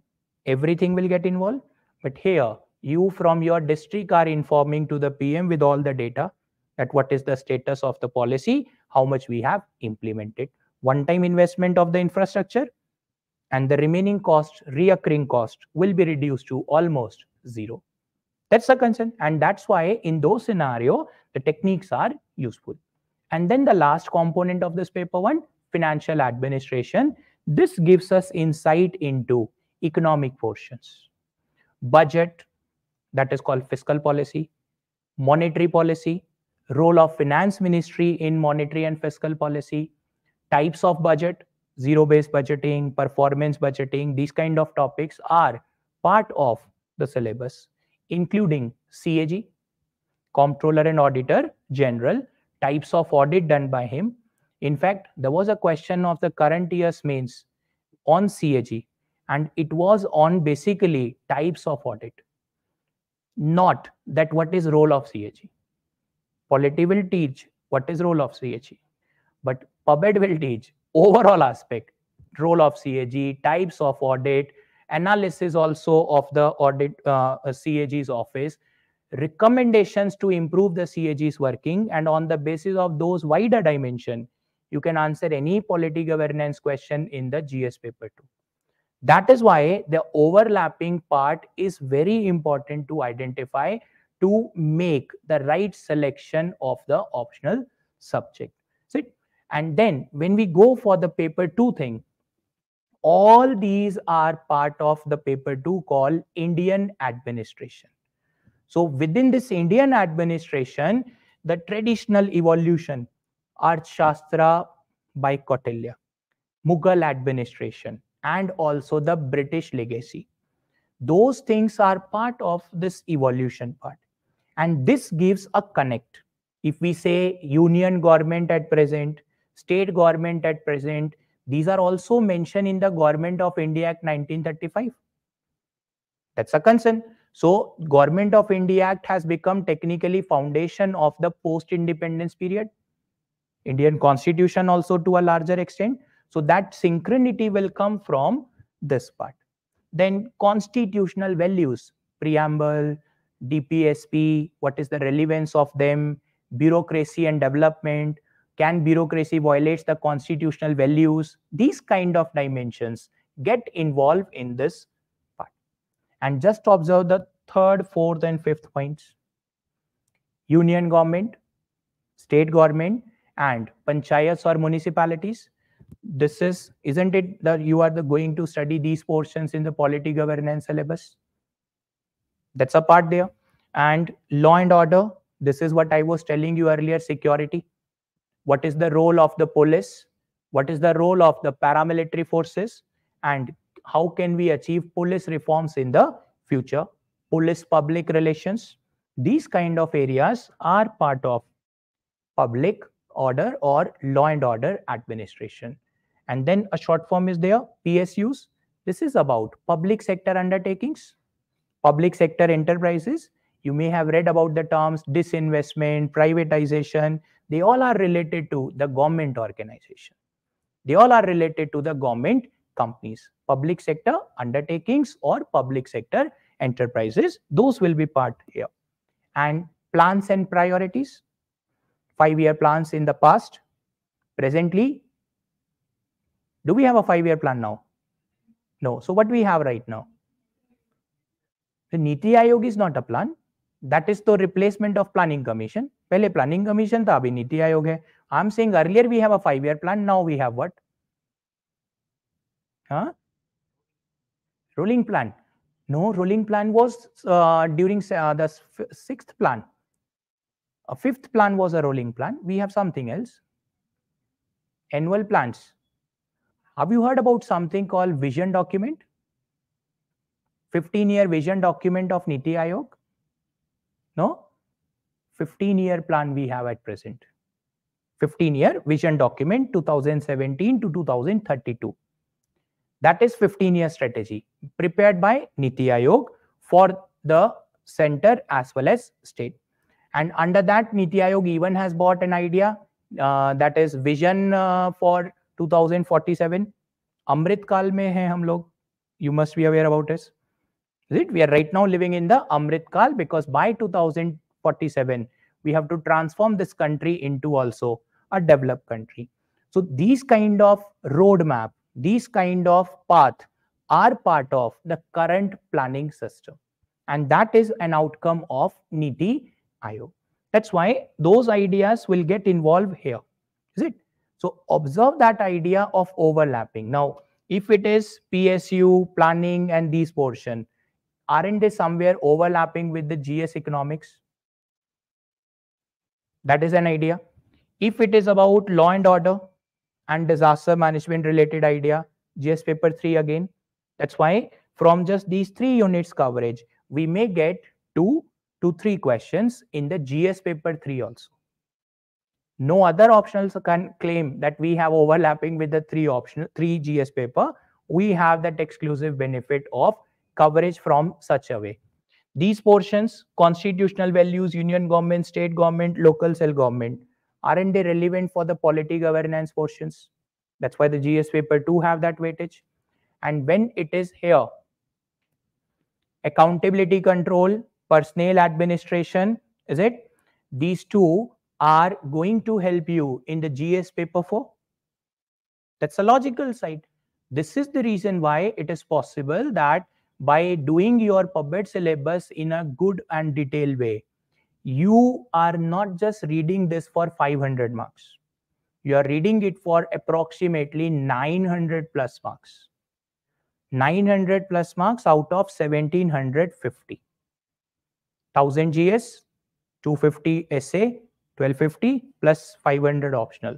[SPEAKER 1] everything will get involved. But here, you from your district are informing to the PM with all the data that what is the status of the policy, how much we have implemented. One-time investment of the infrastructure and the remaining cost, reoccurring cost, will be reduced to almost zero. That's the concern. And that's why in those scenarios, the techniques are useful. And then the last component of this paper one, financial administration. This gives us insight into economic portions. Budget, that is called fiscal policy, monetary policy, role of finance ministry in monetary and fiscal policy, types of budget, zero-based budgeting, performance budgeting, these kind of topics are part of the syllabus, including CAG, Comptroller and Auditor General, types of audit done by him. In fact, there was a question of the current year's mains on CAG, and it was on basically types of audit, not that what is role of CAG. Polity will teach what is role of CAG, but PubEd will teach overall aspect, role of CAG, types of audit, analysis also of the audit CAG's office, recommendations to improve the CAG's working, and on the basis of those wider dimension, you can answer any polity governance question in the GS paper 2. That is why the overlapping part is very important to identify to make the right selection of the optional subject. See? And then when we go for the paper 2 thing, all these are part of the paper 2 called Indian administration. So within this Indian administration, the traditional evolution, Arthashastra by Kautilya, Mughal administration, and also the British legacy. Those things are part of this evolution part. And this gives a connect. If we say union government at present, state government at present, these are also mentioned in the Government of India Act 1935. That's a concern. So Government of India Act has become technically foundation of the post-independence period. Indian Constitution also to a larger extent. So that synchronity will come from this part. Then constitutional values, preamble, DPSP, what is the relevance of them, bureaucracy and development, can bureaucracy violate the constitutional values? These kind of dimensions get involved in this part. And just observe the third, fourth, and fifth points. Union government, state government, and panchayats or municipalities. This is, isn't it that you are going to study these portions in the polity governance syllabus? That's a part there. And law and order, this is what I was telling you earlier, security. What is the role of the police? What is the role of the paramilitary forces? And how can we achieve police reforms in the future? Police public relations. These kind of areas are part of public order or law and order administration. And then a short form is there, PSUs. This is about public sector undertakings, public sector enterprises. You may have read about the terms disinvestment, privatization. They all are related to the government organization. They all are related to the government companies, public sector undertakings or public sector enterprises. Those will be part here. And plans and priorities, 5-year plans in the past, presently. Do we have a 5-year plan now? No. So what we have right now? The Niti Aayog is not a plan. That is the replacement of planning commission. Pehle planning commission tha, abhi Niti Aayog hai. I'm saying earlier we have a 5-year plan. Now we have what? Huh? Rolling plan. No, rolling plan was during the 6th plan. A 5th plan was a rolling plan. We have something else. Annual plans. Have you heard about something called vision document? 15-year vision document of Niti Aayog? No? 15-year plan we have at present. 15-year vision document 2017 to 2032. That is 15-year strategy prepared by Niti Aayog for the center as well as state. And under that, Niti Aayog even has bought an idea that is vision for 2047. Amrit Kal mein hai hum log. You must be aware about this. Is it? We are right now living in the Amrit Kal because by 2047, we have to transform this country into also a developed country. So these kind of roadmap, these kind of path are part of the current planning system. And that is an outcome of Niti Aayog. That's why those ideas will get involved here. Is it? So observe that idea of overlapping. Now, if it is PSU, planning and these portion, aren't they somewhere overlapping with the GS economics? That is an idea. If it is about law and order and disaster management related idea, GS paper 3 again. That's why from just these 3 units coverage, we may get 2 to 3 questions in the GS paper 3 also. No other optionals can claim that we have overlapping with the 3 GS paper. We have that exclusive benefit of coverage from such a way. These portions, constitutional values, union government, state government, local cell government, aren't they relevant for the polity governance portions? That's why the GS paper 2 have that weightage. And when it is here, accountability control, personnel administration, is it? These two are going to help you in the GS paper 4. That's a logical side. This is the reason why it is possible that by doing your PubMed syllabus in a good and detailed way, you are not just reading this for 500 marks. You are reading it for approximately 900 plus marks. 900 plus marks out of 1750. 1000 GS, 250 essay, 1250 plus 500 optional,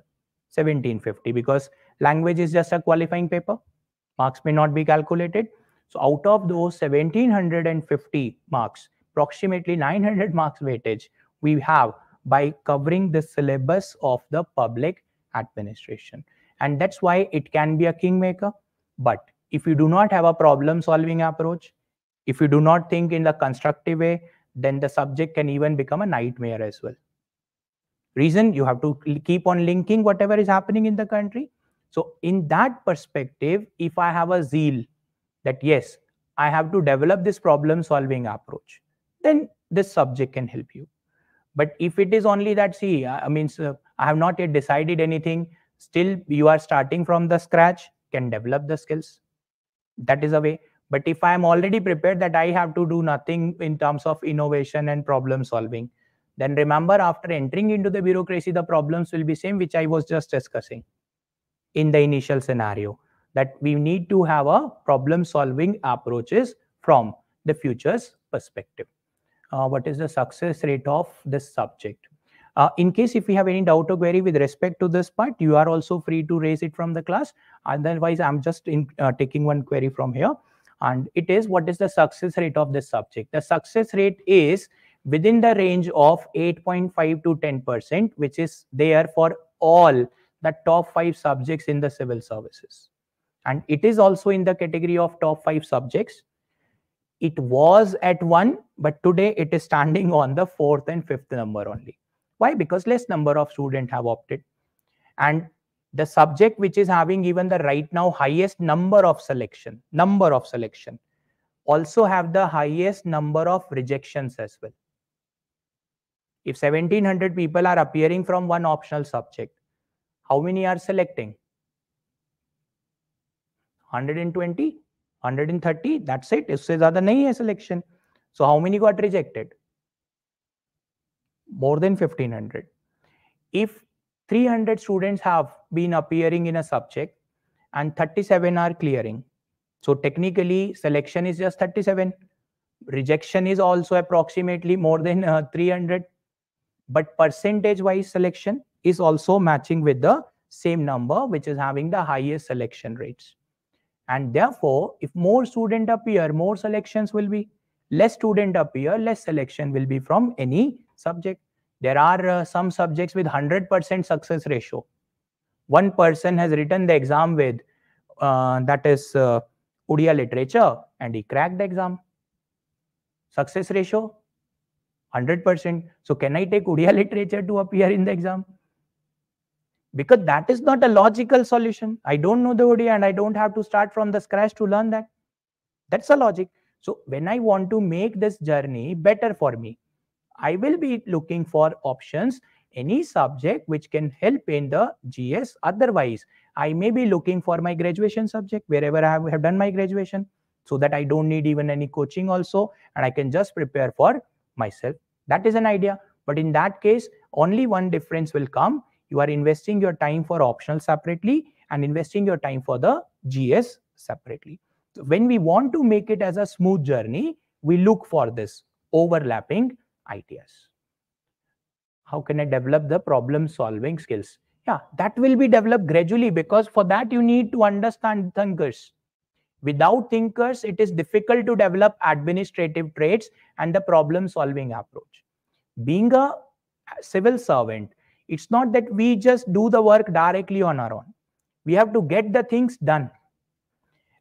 [SPEAKER 1] 1750, because language is just a qualifying paper. Marks may not be calculated. So out of those 1750 marks, approximately 900 marks weightage we have by covering the syllabus of the public administration. And that's why it can be a kingmaker. But if you do not have a problem solving approach, if you do not think in the constructive way, then the subject can even become a nightmare as well. Reason, you have to keep on linking whatever is happening in the country. So in that perspective, if I have a zeal that yes, I have to develop this problem solving approach, then this subject can help you. But if it is only that, see, I have not yet decided anything, still you are starting from the scratch, can develop the skills. That is a way. But if I am already prepared that I have to do nothing in terms of innovation and problem solving, then remember, after entering into the bureaucracy, the problems will be same, which I was just discussing in the initial scenario, that we need to have a problem solving approaches from the future's perspective. What is the success rate of this subject? In case if you have any doubt or query with respect to this part, you are also free to raise it from the class. Otherwise, I'm just taking one query from here. And it is, what is the success rate of this subject? The success rate is within the range of 8.5 to 10%, which is there for all the top 5 subjects in the civil services. And it is also in the category of top 5 subjects. It was at 1, but today it is standing on the 4th and 5th number only. Why? Because less number of students have opted. And the subject which is having even the right now highest number of selection, also have the highest number of rejections as well. If 1700 people are appearing from one optional subject, how many are selecting? 120, 130, that's it. इससे ज़्यादा नहीं है selection. So how many got rejected? More than 1500. If 300 students have been appearing in a subject and 37 are clearing, so technically selection is just 37. Rejection is also approximately more than 300. But percentage wise selection is also matching with the same number, which is having the highest selection rates. And therefore, if more students appear, more selections will be. Less students appear, less selection will be from any subject. There are some subjects with 100% success ratio. One person has written the exam with that is Odia literature, and he cracked the exam. Success ratio 100%. So can I take Odia literature to appear in the exam? Because that is not a logical solution. I don't know the Odia and I don't have to start from the scratch to learn that. That's a logic. So when I want to make this journey better for me, I will be looking for options, any subject which can help in the GS. Otherwise, I may be looking for my graduation subject wherever I have done my graduation, so that I don't need even any coaching also, and I can just prepare for myself. That is an idea. But in that case, only one difference will come. You are investing your time for optional separately and investing your time for the GS separately. So when we want to make it as a smooth journey, we look for this overlapping ideas. How can I develop the problem solving skills? Yeah, that will be developed gradually, because for that you need to understand thinkers. Without thinkers, it is difficult to develop administrative traits and the problem solving approach. Being a civil servant, it's not that we just do the work directly on our own. We have to get the things done.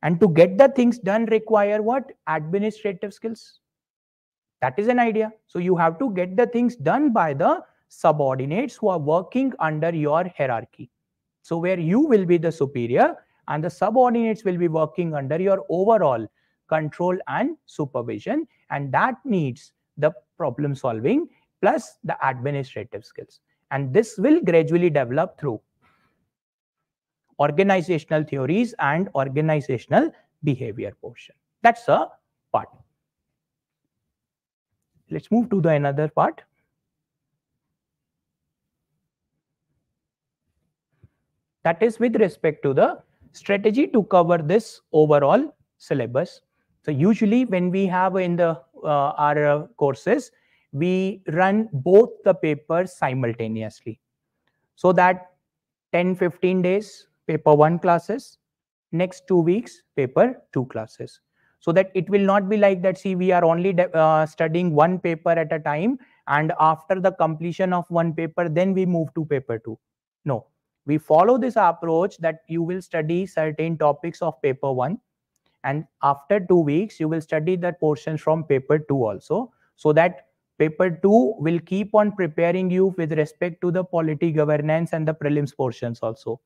[SPEAKER 1] And to get the things done require what? Administrative skills. That is an idea. So you have to get the things done by the subordinates who are working under your hierarchy. So where you will be the superior and the subordinates will be working under your overall control and supervision, and that needs the problem solving plus the administrative skills. And this will gradually develop through organizational theories and organizational behavior portion. That's a part. Let's move to the another part. That is with respect to the strategy to cover this overall syllabus. So usually when we have in the our courses, we run both the papers simultaneously, so that 10-15 days paper 1 classes, next 2 weeks paper 2 classes, so that it will not be like that. See, we are only studying one paper at a time, and after the completion of one paper then we move to paper 2. No, we follow this approach that you will study certain topics of paper 1, and after 2 weeks you will study that portions from paper 2 also, so that paper 2 will keep on preparing you with respect to the polity governance and the prelims portions also,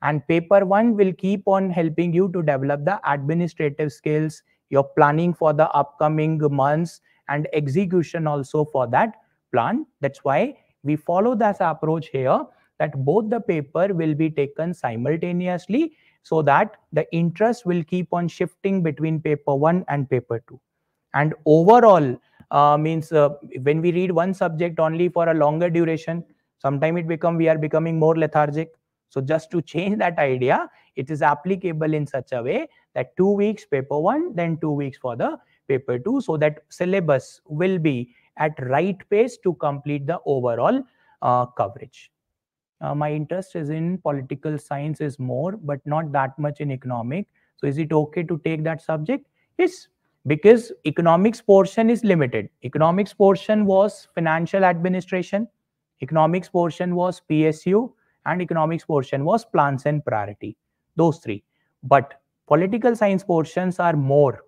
[SPEAKER 1] and paper 1 will keep on helping you to develop the administrative skills, your planning for the upcoming months, and execution also for that plan. That's why we follow this approach here, that both the paper will be taken simultaneously, so that the interest will keep on shifting between paper 1 and paper 2. And overall means when we read one subject only for a longer duration, sometime we are becoming more lethargic. So just to change that idea, it is applicable in such a way that 2 weeks paper 1, then 2 weeks for the paper 2, so that syllabus will be at right pace to complete the overall coverage. My interest is in political science is more, but not that much in economic. So is it okay to take that subject? Yes, because economics portion is limited. Economics portion was financial administration, economics portion was PSU, and economics portion was plans and priority. Those three. But political science portions are more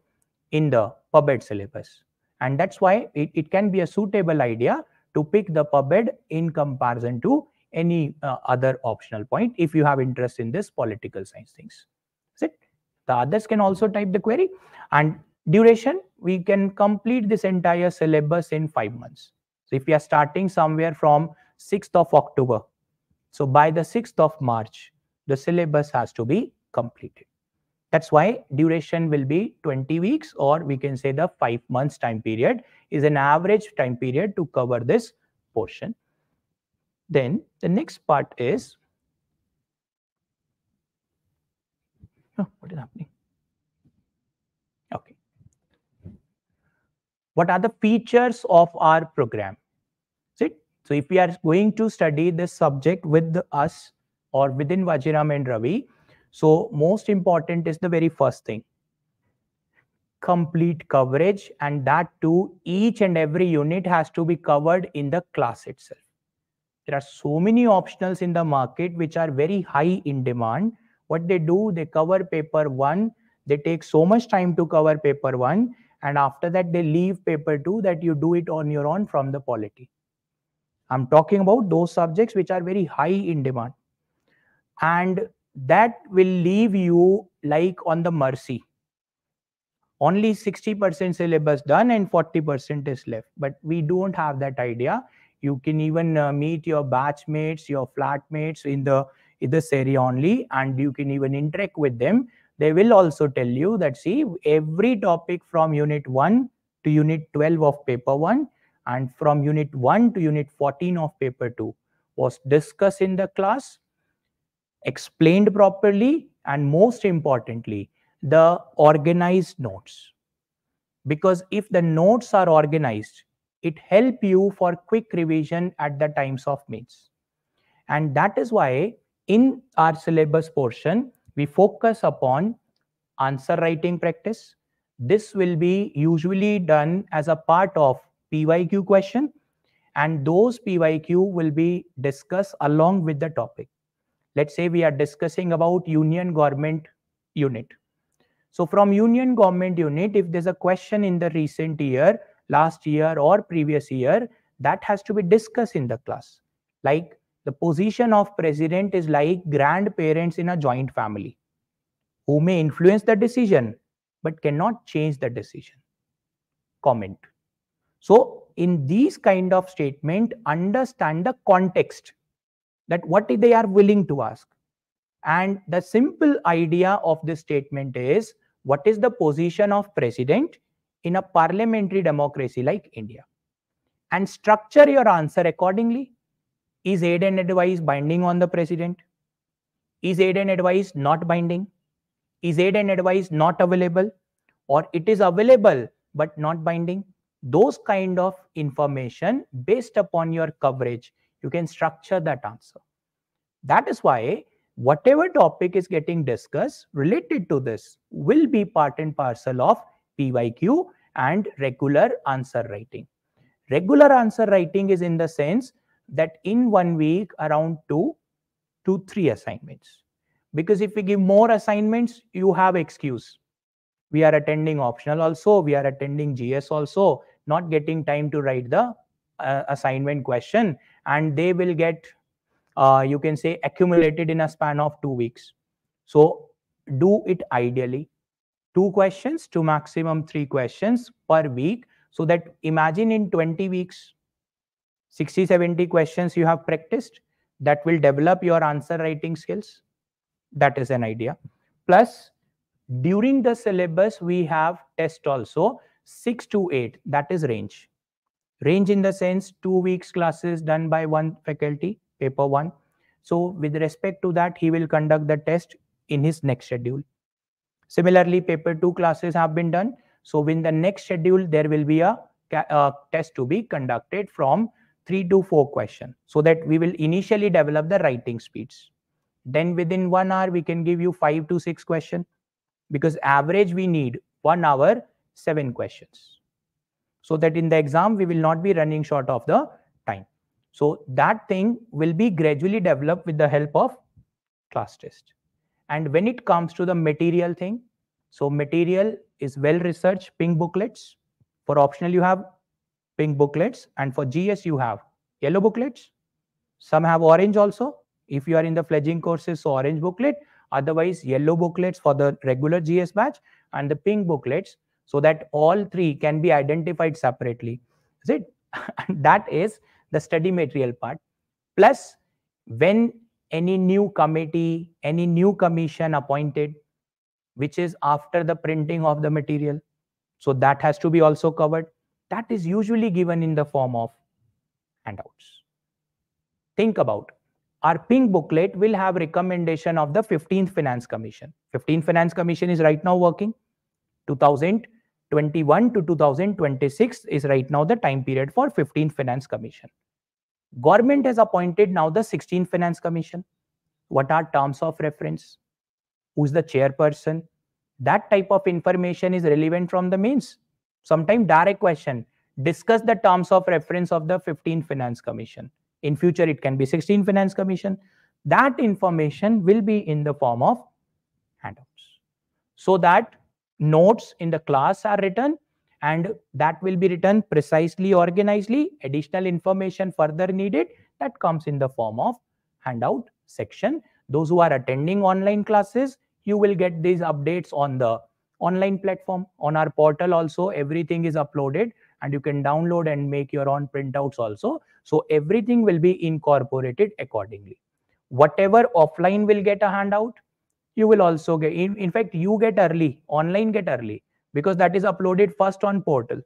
[SPEAKER 1] in the PubEd syllabus. And that's why it can be a suitable idea to pick the PubEd in comparison to any other optional point if you have interest in this political science things. That's it. The others can also type the query. And duration, we can complete this entire syllabus in 5 months. So if we are starting somewhere from 6th of October, so by the 6th of March, the syllabus has to be completed. That's why duration will be 20 weeks, or we can say the 5 months time period is an average time period to cover this portion. Then the next part is, what is happening? Okay. What are the features of our program? See? So if we are going to study this subject with us or within Vajiram and Ravi, so most important is the very first thing, complete coverage, and that too each and every unit has to be covered in the class itself. There are so many optionals in the market which are very high in demand. What they do, they cover paper 1, they take so much time to cover paper 1, and after that they leave paper 2, that you do it on your own from the polity. I'm talking about those subjects which are very high in demand, and that will leave you like on the mercy. Only 60% syllabus done and 40% is left. But we don't have that idea. You can even meet your batchmates, your flatmates in the series only, and you can even interact with them. They will also tell you that, see, every topic from unit 1 to unit 12 of paper 1 and from unit 1 to unit 14 of paper 2 was discussed in the class, explained properly, and most importantly, the organized notes. Because if the notes are organized, it helps you for quick revision at the times of mains. And that is why in our syllabus portion, we focus upon answer writing practice. This will be usually done as a part of PYQ question, and those PYQ will be discussed along with the topic. Let's say we are discussing about union government unit. So from union government unit, if there's a question in the recent year, last year or previous year, that has to be discussed in the class. Like the position of president is like grandparents in a joint family who may influence the decision but cannot change the decision. Comment. So in these kind of statement, understand the context, that what they are willing to ask. And the simple idea of this statement is, what is the position of president in a parliamentary democracy like India? And structure your answer accordingly. Is aid and advice binding on the president? Is aid and advice not binding? Is aid and advice not available? Or it is available but not binding? Those kind of information, based upon your coverage, you can structure that answer. That is why whatever topic is getting discussed related to this will be part and parcel of PYQ and regular answer writing. Regular answer writing is in the sense that in 1 week around 2 to 3 assignments. Because if we give more assignments, you have excuse. We are attending optional also, we are attending GS also, not getting time to write the assignment question, and they will get you can say accumulated in a span of 2 weeks. So do it ideally. 2 questions to maximum 3 questions per week, so that imagine in 20 weeks, 60-70 questions you have practiced. That will develop your answer writing skills. That is an idea. Plus, during the syllabus, we have test also 6 to 8. That is range. Range in the sense 2 weeks classes done by one faculty, paper 1. So with respect to that, he will conduct the test in his next schedule. Similarly, paper 2 classes have been done. So in the next schedule, there will be a test to be conducted from 3 to 4 questions, so that we will initially develop the writing speeds. Then within 1 hour, we can give you 5 to 6 questions, because average we need 1 hour, 7 questions. So that in the exam, we will not be running short of the time. So that thing will be gradually developed with the help of class test. And when it comes to the material thing, so material is well researched, pink booklets. For optional, you have pink booklets, and for GS, you have yellow booklets. Some have orange also. If you are in the fledgling courses, so orange booklet, otherwise yellow booklets for the regular GS batch, and the pink booklets, so that all 3 can be identified separately. Is it? That is the study material part. Plus, when any new committee, any new commission appointed, which is after the printing of the material, so that has to be also covered. That is usually given in the form of handouts. Think about, our pink booklet will have recommendation of the 15th Finance Commission. 15th Finance Commission is right now working. 2021 to 2026 is right now the time period for 15th Finance Commission. Government has appointed now the 16th Finance Commission. What are terms of reference? Who's the chairperson? That type of information is relevant from the mains. Sometimes direct question, discuss the terms of reference of the 15th Finance Commission. In future, it can be 16 Finance Commission. That information will be in the form of handouts. So that notes in the class are written, and that will be written precisely, organizedly. Additional information further needed, that comes in the form of handout section. Those who are attending online classes, you will get these updates on the online platform. On our portal also, everything is uploaded, and you can download and make your own printouts also. So everything will be incorporated accordingly. Whatever offline will get a handout, you will also get. In fact, you get early, online get early, because that is uploaded first on portal,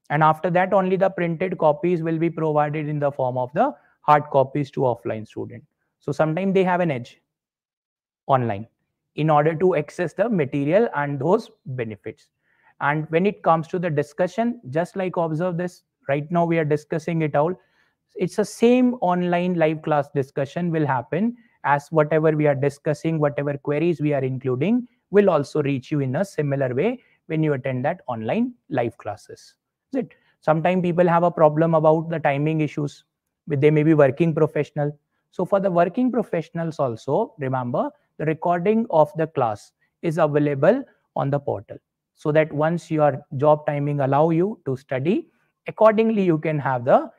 [SPEAKER 1] and after that only the printed copies will be provided in the form of the hard copies to offline student. So sometimes they have an edge online in order to access the material and those benefits. And when it comes to the discussion, just like observe this, right now we are discussing it all. It's the same online live class discussion will happen, as whatever we are discussing, whatever queries we are including will also reach you in a similar way when you attend that online live classes. Is it? Sometimes people have a problem about the timing issues, but they may be working professional. So for the working professionals also, remember, the recording of the class is available on the portal, so that once your job timing allow you to study accordingly, you can have the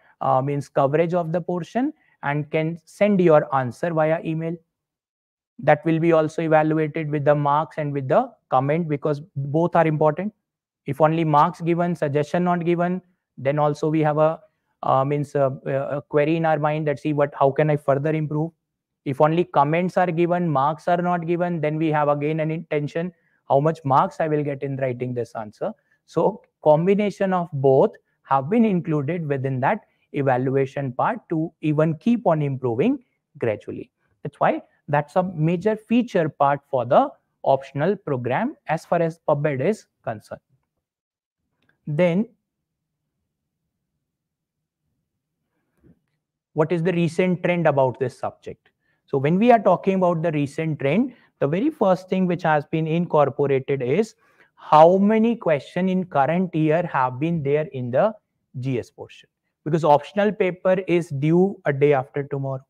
[SPEAKER 1] means coverage of the portion and can send your answer via email. That will be also evaluated with the marks and with the comment, because both are important. If only marks given, suggestion not given, then also we have a a query in our mind that see what, how can I further improve. If only comments are given, marks are not given, then we have again an intention, how much marks I will get in writing this answer. So combination of both have been included within that evaluation part to even keep on improving gradually. That's why that's a major feature part for the optional program as far as PubMed is concerned. Then what is the recent trend about this subject? So when we are talking about the recent trend, the very first thing which has been incorporated is how many questions in current year have been there in the GS portion, because optional paper is due a day after tomorrow,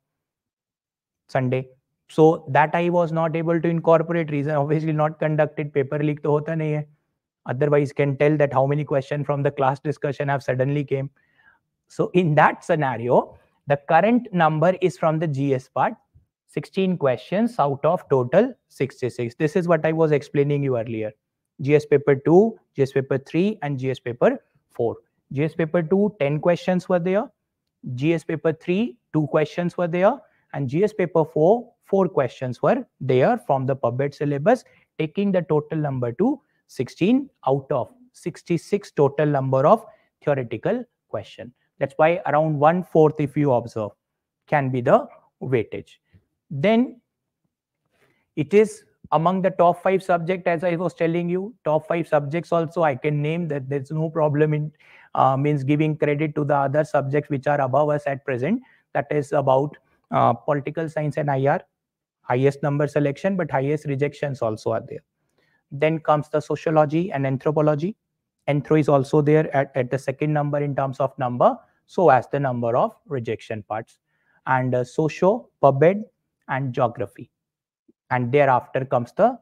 [SPEAKER 1] Sunday. So that I was not able to incorporate. Reason obviously not conducted, paper leak to hota nahi hai. Otherwise can tell that how many questions from the class discussion have suddenly came. So in that scenario, the current number is from the GS part, 16 questions out of total 66. This is what I was explaining you earlier. GS paper 2, GS paper 3 and GS paper 4. GS paper 2, 10 questions were there. GS paper 3, 2 questions were there. And GS paper 4, 4 questions were there from the PubMed syllabus, taking the total number to 16 out of 66 total number of theoretical question. That's why around 1/4, if you observe, can be the weightage. Then it is among the top 5 subject, as I was telling you, top 5 subjects also I can name, that there's no problem in means giving credit to the other subjects which are above us at present. That is about political science and IR, highest number selection, but highest rejections also are there. Then comes the sociology and anthropology. Anthro is also there at the second number in terms of number, so as the number of rejection parts. And socio, PubMed and geography. And thereafter comes the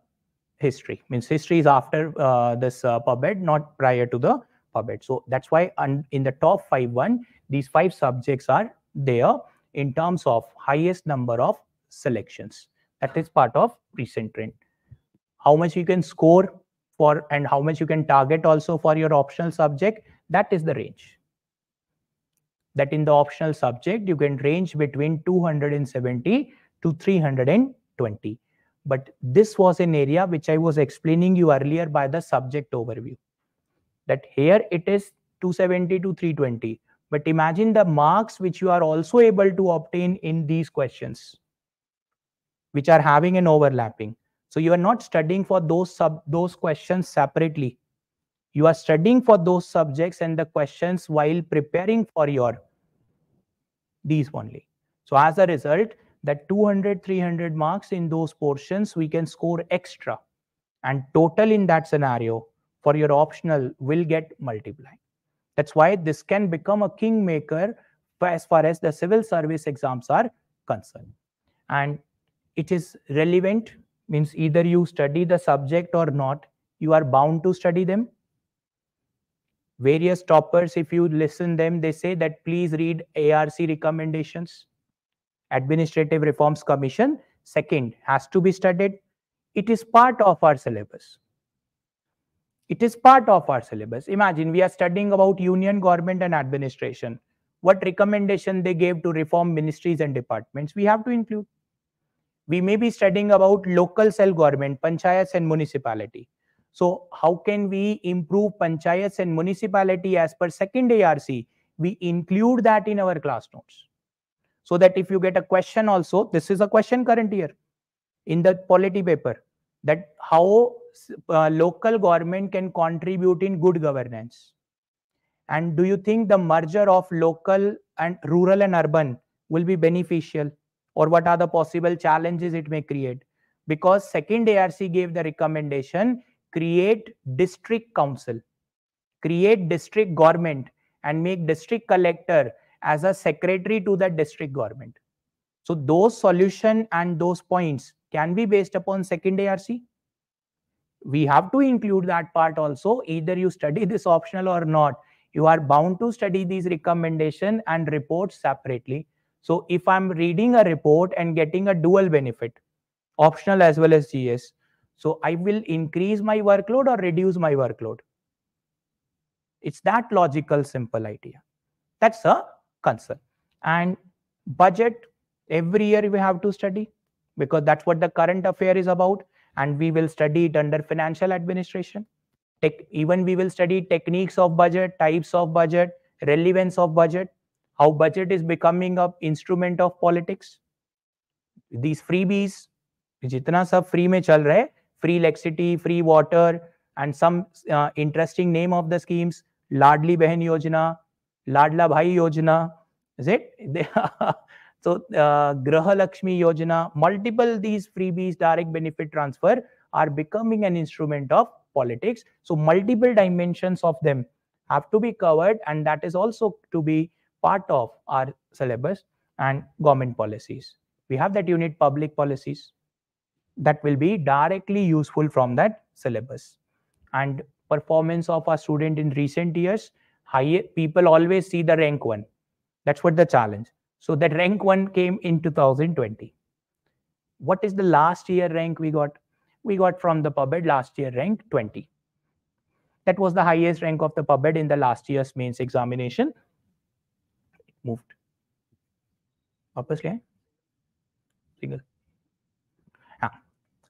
[SPEAKER 1] history. Means history is after this PubMed, not prior to the PubMed. So that's why in the top 5 these 5 subjects are there in terms of highest number of selections. That is part of recent trend. How much you can score for and how much you can target also for your optional subject, that is the range. That in the optional subject you can range between 270 to 320. But this was an area which I was explaining you earlier by the subject overview, that here it is 270 to 320. But imagine the marks which you are also able to obtain in these questions, which are having an overlapping. So you are not studying for those questions separately. You are studying for those subjects and the questions while preparing for your these only. So as a result, that 200, 300 marks in those portions we can score extra, and total in that scenario for your optional will get multiplied. That's why this can become a kingmaker as far as the civil service exams are concerned. And it is relevant, means either you study the subject or not, you are bound to study them. Various toppers, if you listen them, they say that please read ARC recommendations. Administrative Reforms Commission, second, has to be studied. It is part of our syllabus. It is part of our syllabus. Imagine we are studying about union government and administration. What recommendation they gave to reform ministries and departments, we have to include. We may be studying about local self-government, panchayats and municipality. So how can we improve panchayats and municipality as per second ARC? We include that in our class notes. So that if you get a question also, this is a question current year in the polity paper, that how local government can contribute in good governance. And do you think the merger of local and rural and urban will be beneficial? Or what are the possible challenges it may create? Because second ARC gave the recommendation, create district council, create district government, and make district collector as a secretary to the district government. So those solution and those points can be based upon second ARC. We have to include that part also. Either you study this optional or not, you are bound to study these recommendation and reports separately. So if I'm reading a report and getting a dual benefit, optional as well as GS, so I will increase my workload or reduce my workload. It's that logical, simple idea. That's a concern. And budget, every year we have to study, because that's what the current affair is about. And we will study it under financial administration. Even we will study techniques of budget, types of budget, relevance of budget, how budget is becoming an instrument of politics. These freebies, jitna sab free mein chal raha hai, free electricity, free water, and some interesting name of the schemes, Ladli Behan Yojana, Ladla Bhai Yojana, is it? So Graha Lakshmi Yojana, multiple these freebies, direct benefit transfer are becoming an instrument of politics. So multiple dimensions of them have to be covered, and that is also to be part of our syllabus. And government policies, we have that unit, public policies, that will be directly useful from that syllabus. And performance of a student in recent years, people always see the rank 1. That's what the challenge. So that rank 1 came in 2020. What is the last year rank we got? We got from the PubEd last year rank 20. That was the highest rank of the PubEd in the last year's mains examination. It moved.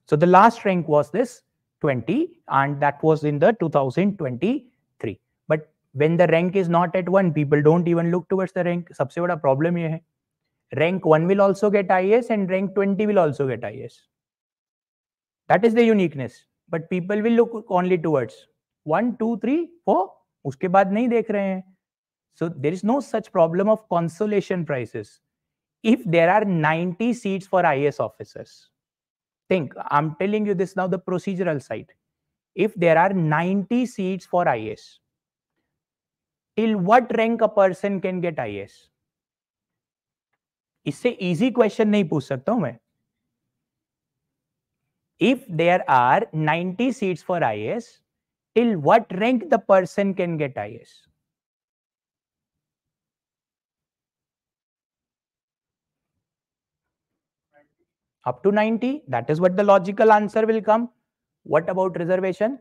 [SPEAKER 1] So the last rank was this 20, and that was in the 2023. But when the rank is not at 1, people don't even look towards the rank. सबसे बड़ा problem ये है. Rank 1 will also get IAS and rank 20 will also get IAS. That is the uniqueness. But people will look only towards 1, 2, 3, 4. उसके बाद नहीं देख रहे हैं. So there is no such problem of consolation prizes. If there are 90 seats for IAS officers, think, I'm telling you this now, the procedural side. If there are 90 seats for IAS, till what rank a person can get IAS? इससे easy question नहीं पूछ सकता हूं मैं. If there are 90 seats for IAS, till what rank the person can get IAS? Up to 90. That is what the logical answer will come. What about reservation?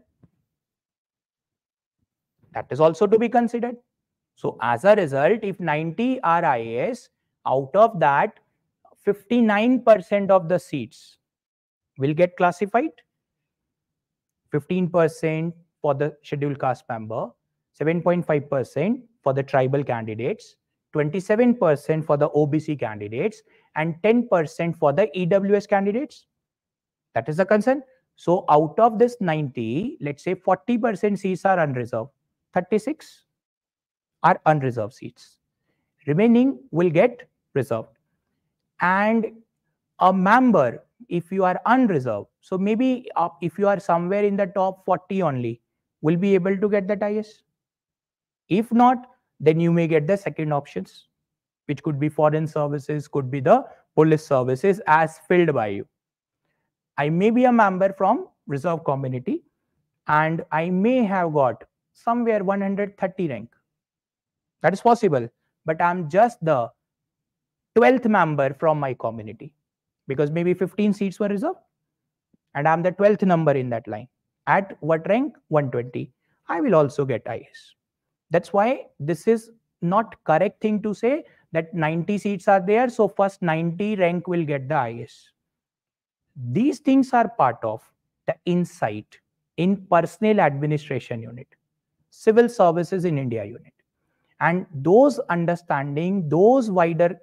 [SPEAKER 1] That is also to be considered. So as a result, if 90 are IAS, out of that, 59% of the seats will get classified. 15% for the scheduled caste member, 7.5% for the tribal candidates, 27% for the OBC candidates, and 10% for the EWS candidates. That is the concern. So out of this 90, let's say 40% seats are unreserved, 36 are unreserved seats. Remaining will get reserved. And a member, if you are unreserved, so maybe if you are somewhere in the top 40 only, will be able to get that IAS. If not, then you may get the second options. which could be foreign services, could be the police services as filled by you. I may be a member from reserve community and I may have got somewhere 130 rank. That is possible, but I'm just the 12th member from my community because maybe 15 seats were reserved and I'm the 12th number in that line. At what rank? 120. I will also get IAS. That's why this is not correct thing to say that 90 seats are there, so first 90 rank will get the IAS. These things are part of the insight in personnel administration unit, civil services in India unit. And those understanding, those wider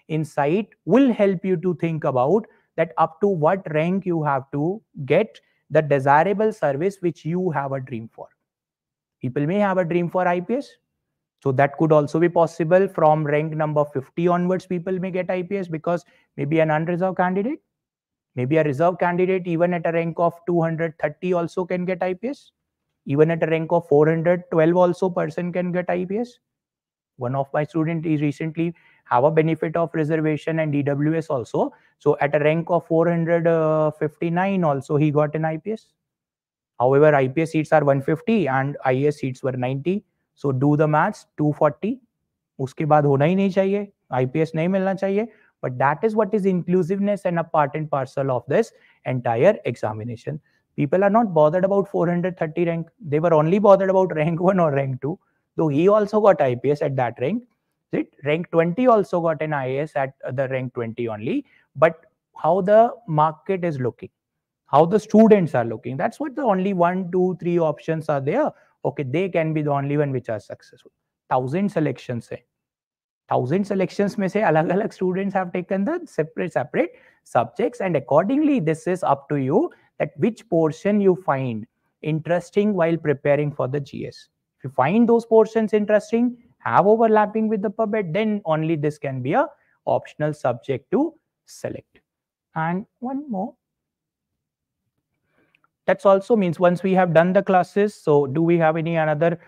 [SPEAKER 1] insight will help you to think about that up to what rank you have to get the desirable service which you have a dream for. People may have a dream for IPS. So that could also be possible. From rank number 50 onwards, people may get IPS because maybe an unreserved candidate, maybe a reserve candidate, even at a rank of 230 also can get IPS. Even at a rank of 412 also person can get IPS. One of my students is recently have a benefit of reservation and DWS also. So at a rank of 459 also he got an IPS. However, IPS seats are 150 and IAS seats were 90. So do the maths, 240. उसके बाद होना ही नहीं चाहिए, IPS नहीं मिलना चाहिए. But that is what is inclusiveness and a part and parcel of this entire examination. People are not bothered about 430 rank. They were only bothered about rank 1 or rank 2. Though he also got IPS at that rank. Rank 20 also got an IAS at the rank 20 only. But how the market is looking, how the students are looking, that's what the only 1, 2, 3 options are there. Okay, they can be the only one which are successful. 1000 selections hai. 1000 selections में से अलग-अलग students have taken the separate subjects, and accordingly this is up to you that which portion you find interesting while preparing for the GS. If you find those portions interesting, have overlapping with the PubMed, then only this can be a optional subject to select. And one more. That's also means once we have done the classes, so do we have any another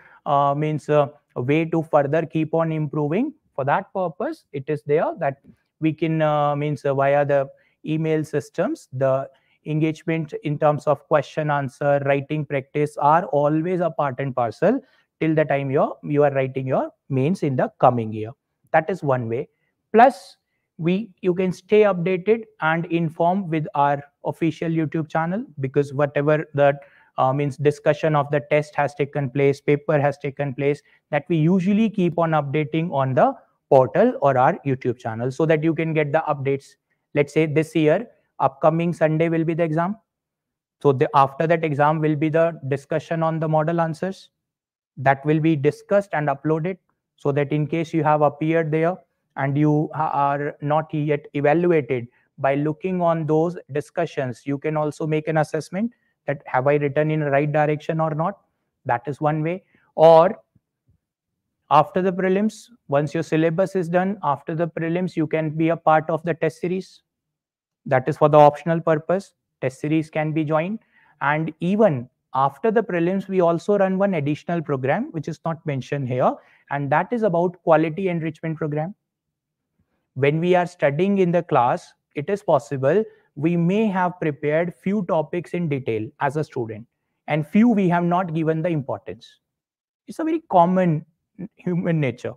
[SPEAKER 1] way to further keep on improving? For that purpose, it is there that we can via the email systems, the engagement in terms of question answer, writing practice are always a part and parcel till the time you are writing your mains in the coming year. That is one way. Plus, you can stay updated and informed with our official YouTube channel, because whatever the discussion of the test has taken place, paper has taken place, that we usually keep on updating on the portal or our YouTube channel, so that you can get the updates. Let's say this year, upcoming Sunday will be the exam. So after that exam will be the discussion on the model answers. That will be discussed and uploaded, so that in case you have appeared there and you are not yet evaluated, by looking on those discussions, you can also make an assessment that have I written in the right direction or not. That is one way. Or after the prelims, once your syllabus is done, after the prelims, you can be a part of the test series. That is for the optional purpose. Test series can be joined. And even after the prelims, we also run one additional program, which is not mentioned here. And that is about quality enrichment program. When we are studying in the class, it is possible we may have prepared few topics in detail as a student, and few we have not given the importance. It's a very common human nature.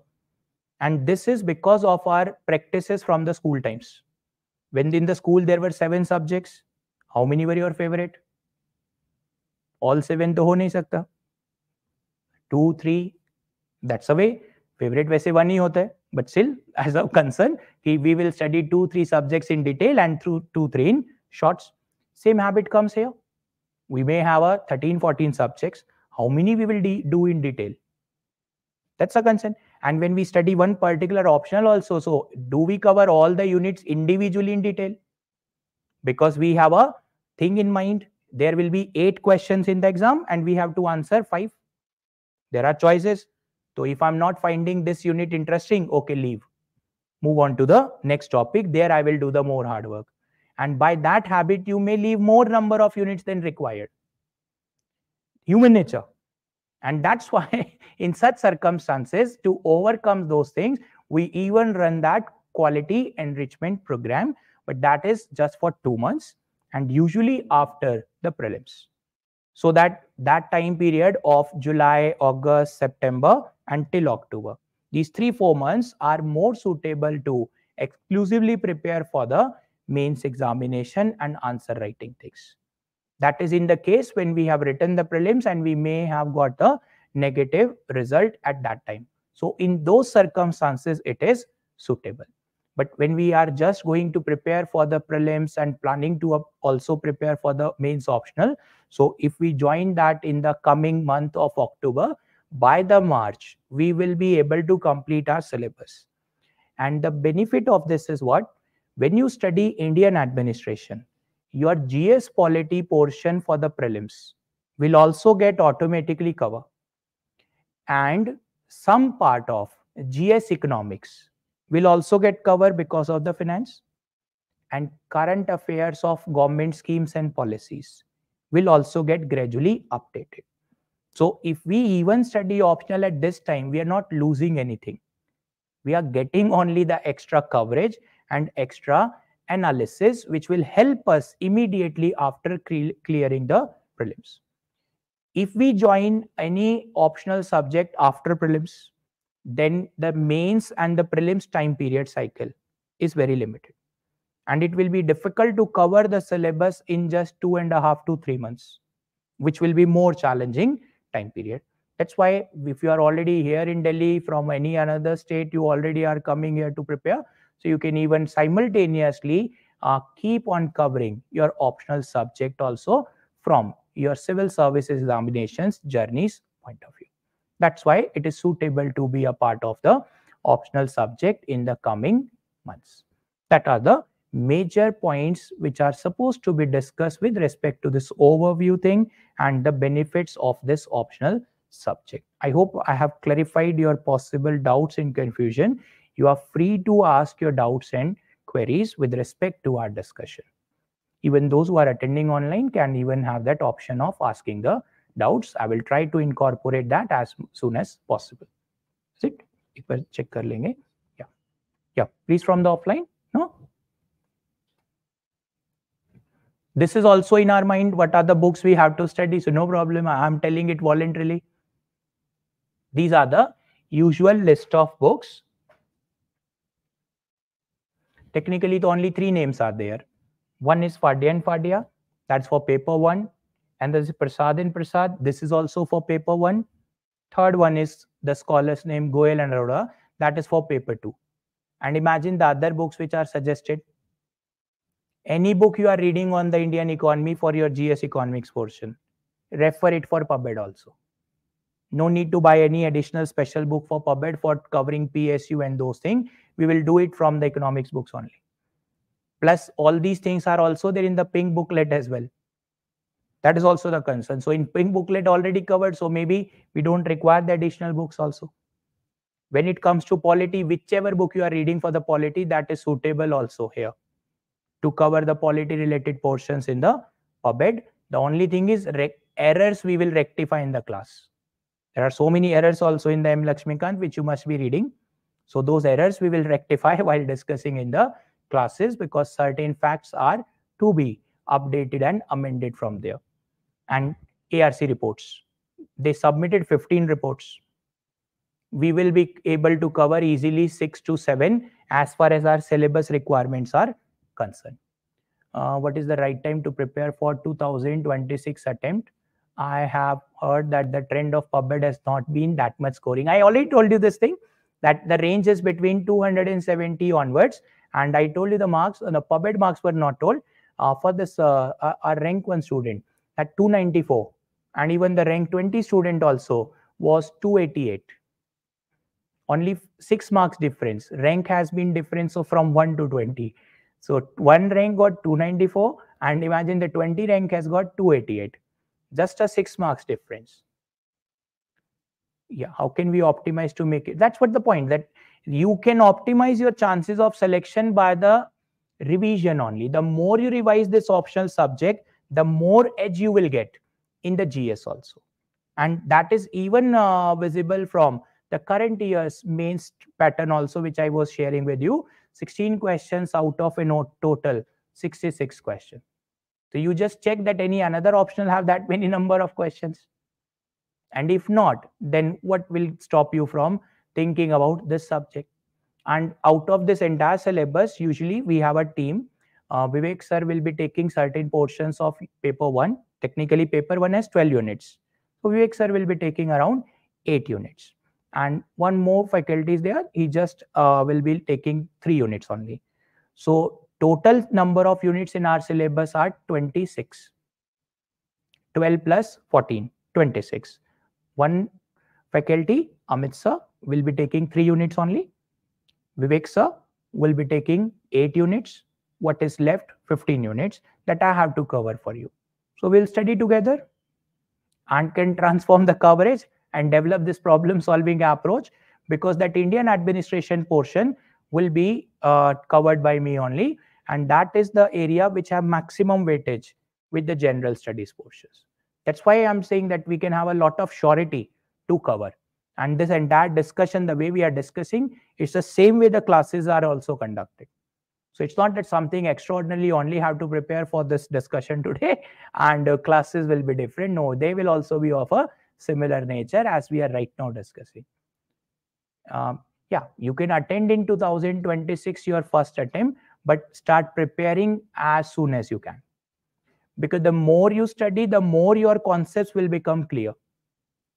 [SPEAKER 1] And this is because of our practices from the school times. When in the school there were 7 subjects, how many were your favorite? All 7 to ho nahi sakta. 2, 3, that's a way. Favorite वैसे 1 ही होता है. But still, as a concern, we will study 2, 3 subjects in detail and 2, 3 in shorts. Same habit comes here. We may have a 13, 14 subjects. How many we will do in detail? That's a concern. And when we study one particular optional also, so do we cover all the units individually in detail? Because we have a thing in mind. There will be 8 questions in the exam and we have to answer 5. There are choices. So if I'm not finding this unit interesting, okay, leave. Move on to the next topic. There I will do the more hard work. And by that habit, you may leave more number of units than required. Human nature. And that's why in such circumstances, to overcome those things, We even run that quality enrichment program, but that is just for 2 months and usually after the prelims. So that time period of July, August, September until October, these 3-4 months are more suitable to exclusively prepare for the mains examination and answer writing things. That is in the case when we have written the prelims and we may have got a negative result at that time. So in those circumstances, it is suitable. But when we are just going to prepare for the prelims and planning to also prepare for the mains optional, so if we join that in the coming month of October, by the March, we will be able to complete our syllabus. And the benefit of this is what? When you study Indian administration, your GS polity portion for the prelims will also get automatically covered. And some part of GS economics will also get covered because of the finance, and current affairs of government schemes and policies will also get gradually updated. So if we even study optional at this time, we are not losing anything. We are getting only the extra coverage and extra analysis, which will help us immediately after clearing the prelims. If we join any optional subject after prelims, then the mains and the prelims time period cycle is very limited. And it will be difficult to cover the syllabus in just 2.5 to 3 months, which will be more challenging time period. That's why if you are already here in Delhi from any another state, you already are coming here to prepare. So you can even simultaneously keep on covering your optional subject also from your civil services examinations journeys point of view. That's why it is suitable to be a part of the optional subject in the coming months. That are the major points which are supposed to be discussed with respect to this overview thing and the benefits of this optional subject. I hope I have clarified your possible doubts and confusion. You are free to ask your doubts and queries with respect to our discussion. Even those who are attending online can even have that option of asking the doubts. I will try to incorporate that as soon as possible. Is it? एक बार check कर लेंगे. Yeah. Please from the offline. No. This is also in our mind. What are the books we have to study? So no problem. I am telling it voluntarily. These are the usual list of books. Technically, the only 3 names are there. One is Fadia and Fadia. That's for paper 1. And there's Prasad and Prasad. This is also for paper 1. Third one is the scholar's name Goel and Arora. That is for paper 2. And imagine the other books which are suggested. Any book you are reading on the Indian economy for your GS economics portion, refer it for PubEd also. No need to buy any additional special book for PubEd for covering PSU and those things. We will do it from the economics books only. Plus, all these things are also there in the pink booklet as well. That is also the concern. So in pink booklet already covered, so maybe we don't require the additional books also. When it comes to polity, whichever book you are reading for the polity, that is suitable also here to cover the polity related portions in the PubEd. The only thing is errors we will rectify in the class. There are so many errors also in the M. Lakshmikant which you must be reading. So those errors we will rectify while discussing in the classes, because certain facts are to be updated and amended from there. And ARC reports, they submitted 15 reports. We will be able to cover easily 6 to 7 as far as our syllabus requirements are concerned. What is the right time to prepare for 2026 attempt? I have heard that the trend of PubEd has not been that much scoring. I already told you this thing, that the range is between 270 onwards. And I told you the marks, the PubEd marks were not told. For this, our rank 1 student at 294. And even the rank 20 student also was 288. Only 6 marks difference. Rank has been difference of from 1 to 20. So one rank got 294 and imagine the 20 rank has got 288. Just a 6 marks difference. Yeah, how can we optimize to make it? That's what the point, that you can optimize your chances of selection by the revision only. The more you revise this optional subject, the more edge you will get in the GS also. And that is even visible from The current year's mains pattern also, which I was sharing with you, 16 questions out of a total 66 questions. So you just check that any another optional have that many number of questions. And if not, then what will stop you from thinking about this subject? And out of this entire syllabus, usually we have a team. Vivek sir will be taking certain portions of paper 1. Technically, paper 1 has 12 units. So Vivek sir will be taking around 8 units. And one more faculty is there. He just will be taking 3 units only. So total number of units in our syllabus are 26. 12 plus 14, 26. One faculty, Amit sir, will be taking 3 units only. Vivek sir will be taking 8 units. What is left? 15 units that I have to cover for you. So we'll study together and can transform the coverage and develop this problem solving approach, because that Indian administration portion will be covered by me only, and that is the area which have maximum weightage with the general studies portions. That's why I'm saying that we can have a lot of surety to cover. And this entire discussion, the way we are discussing, it's the same way the classes are also conducted. So it's not that something extraordinarily only have to prepare for this discussion today and classes will be different. No, they will also be of a similar nature as we are right now discussing. Yeah, you can attend in 2026 your first attempt, but start preparing as soon as you can. Because the more you study, the more your concepts will become clear.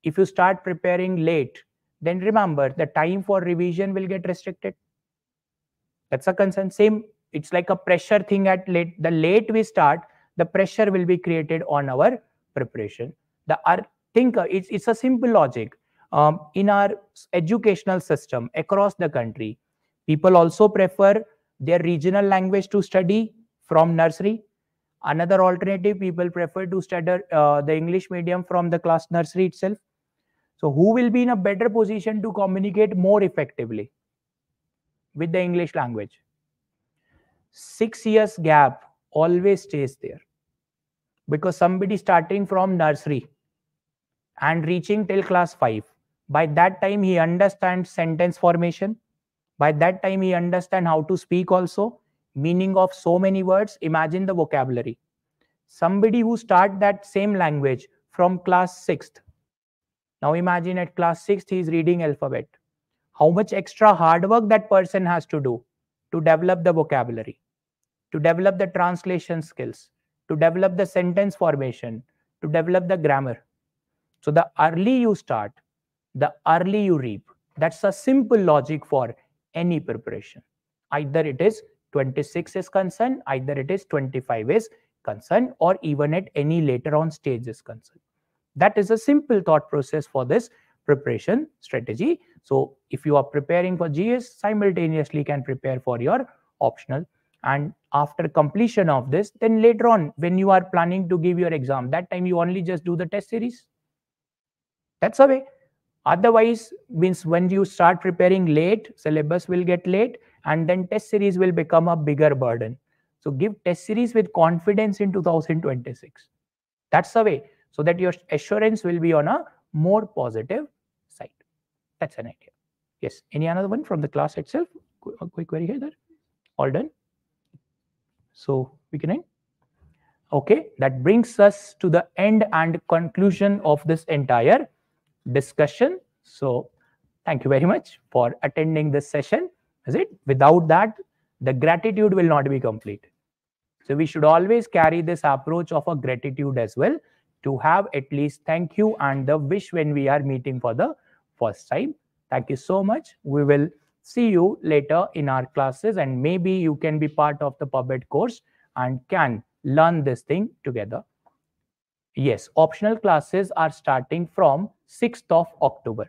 [SPEAKER 1] If you start preparing late, then remember the time for revision will get restricted. That's a concern. Same, it's like a pressure thing at late. The late we start, the pressure will be created on our preparation. It's a simple logic. In our educational system across the country, people also prefer their regional language to study from nursery. Another alternative, people prefer to study the English medium from the class nursery itself. So who will be in a better position to communicate more effectively with the English language? 6 years gap always stays there, because somebody starting from nursery and reaching till class 5, by that time he understands sentence formation. By that time he understands how to speak also, meaning of so many words. Imagine the vocabulary. Somebody who start that same language from class 6th. Now imagine at class 6th he is reading alphabet. How much extra hard work that person has to do to develop the vocabulary, to develop the translation skills, to develop the sentence formation, to develop the grammar. So the early you start, the early you reap. That's a simple logic for any preparation. Either it is 26 is concerned, either it is 25 is concerned, or even at any later on stage is concerned. That is a simple thought process for this preparation strategy. So if you are preparing for GS, simultaneously can prepare for your optional. And after completion of this, then later on, when you are planning to give your exam, that time you only just do the test series. That's the way. Otherwise, means when you start preparing late, syllabus will get late, and then test series will become a bigger burden. So give test series with confidence in 2026. That's the way, so that your assurance will be on a more positive side. That's an idea. Yes. Any another one from the class itself? A quick query here. All done. So we can end. Okay. That brings us to the end and conclusion of this entire discussion. So thank you very much for attending this session. Is it? Without that, the gratitude will not be complete. So we should always carry this approach of a gratitude as well, to have at least thank you and the wish when we are meeting for the first time. Thank you so much. We will see you later in our classes, and maybe you can be part of the PubEd course and can learn this thing together. Yes, optional classes are starting from 6th of October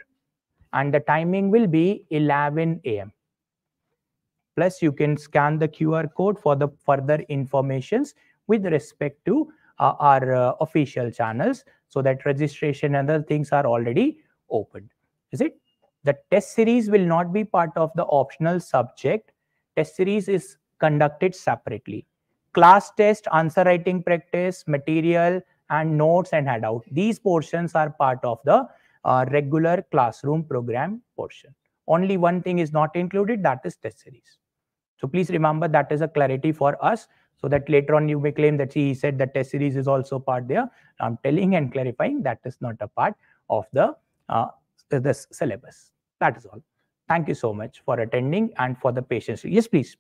[SPEAKER 1] and the timing will be 11 a.m. Plus, you can scan the QR code for the further informations with respect to our official channels, so that registration and other things are already opened. Is it? The test series will not be part of the optional subject. Test series is conducted separately. Class test, answer writing practice, material, and notes and handout. These portions are part of the regular classroom program portion. Only one thing is not included, that is test series. So please remember, that is a clarity for us, so that later on you may claim that he said that test series is also part there. I'm telling and clarifying that is not a part of the syllabus. That is all. Thank you so much for attending and for the patience. Yes, please.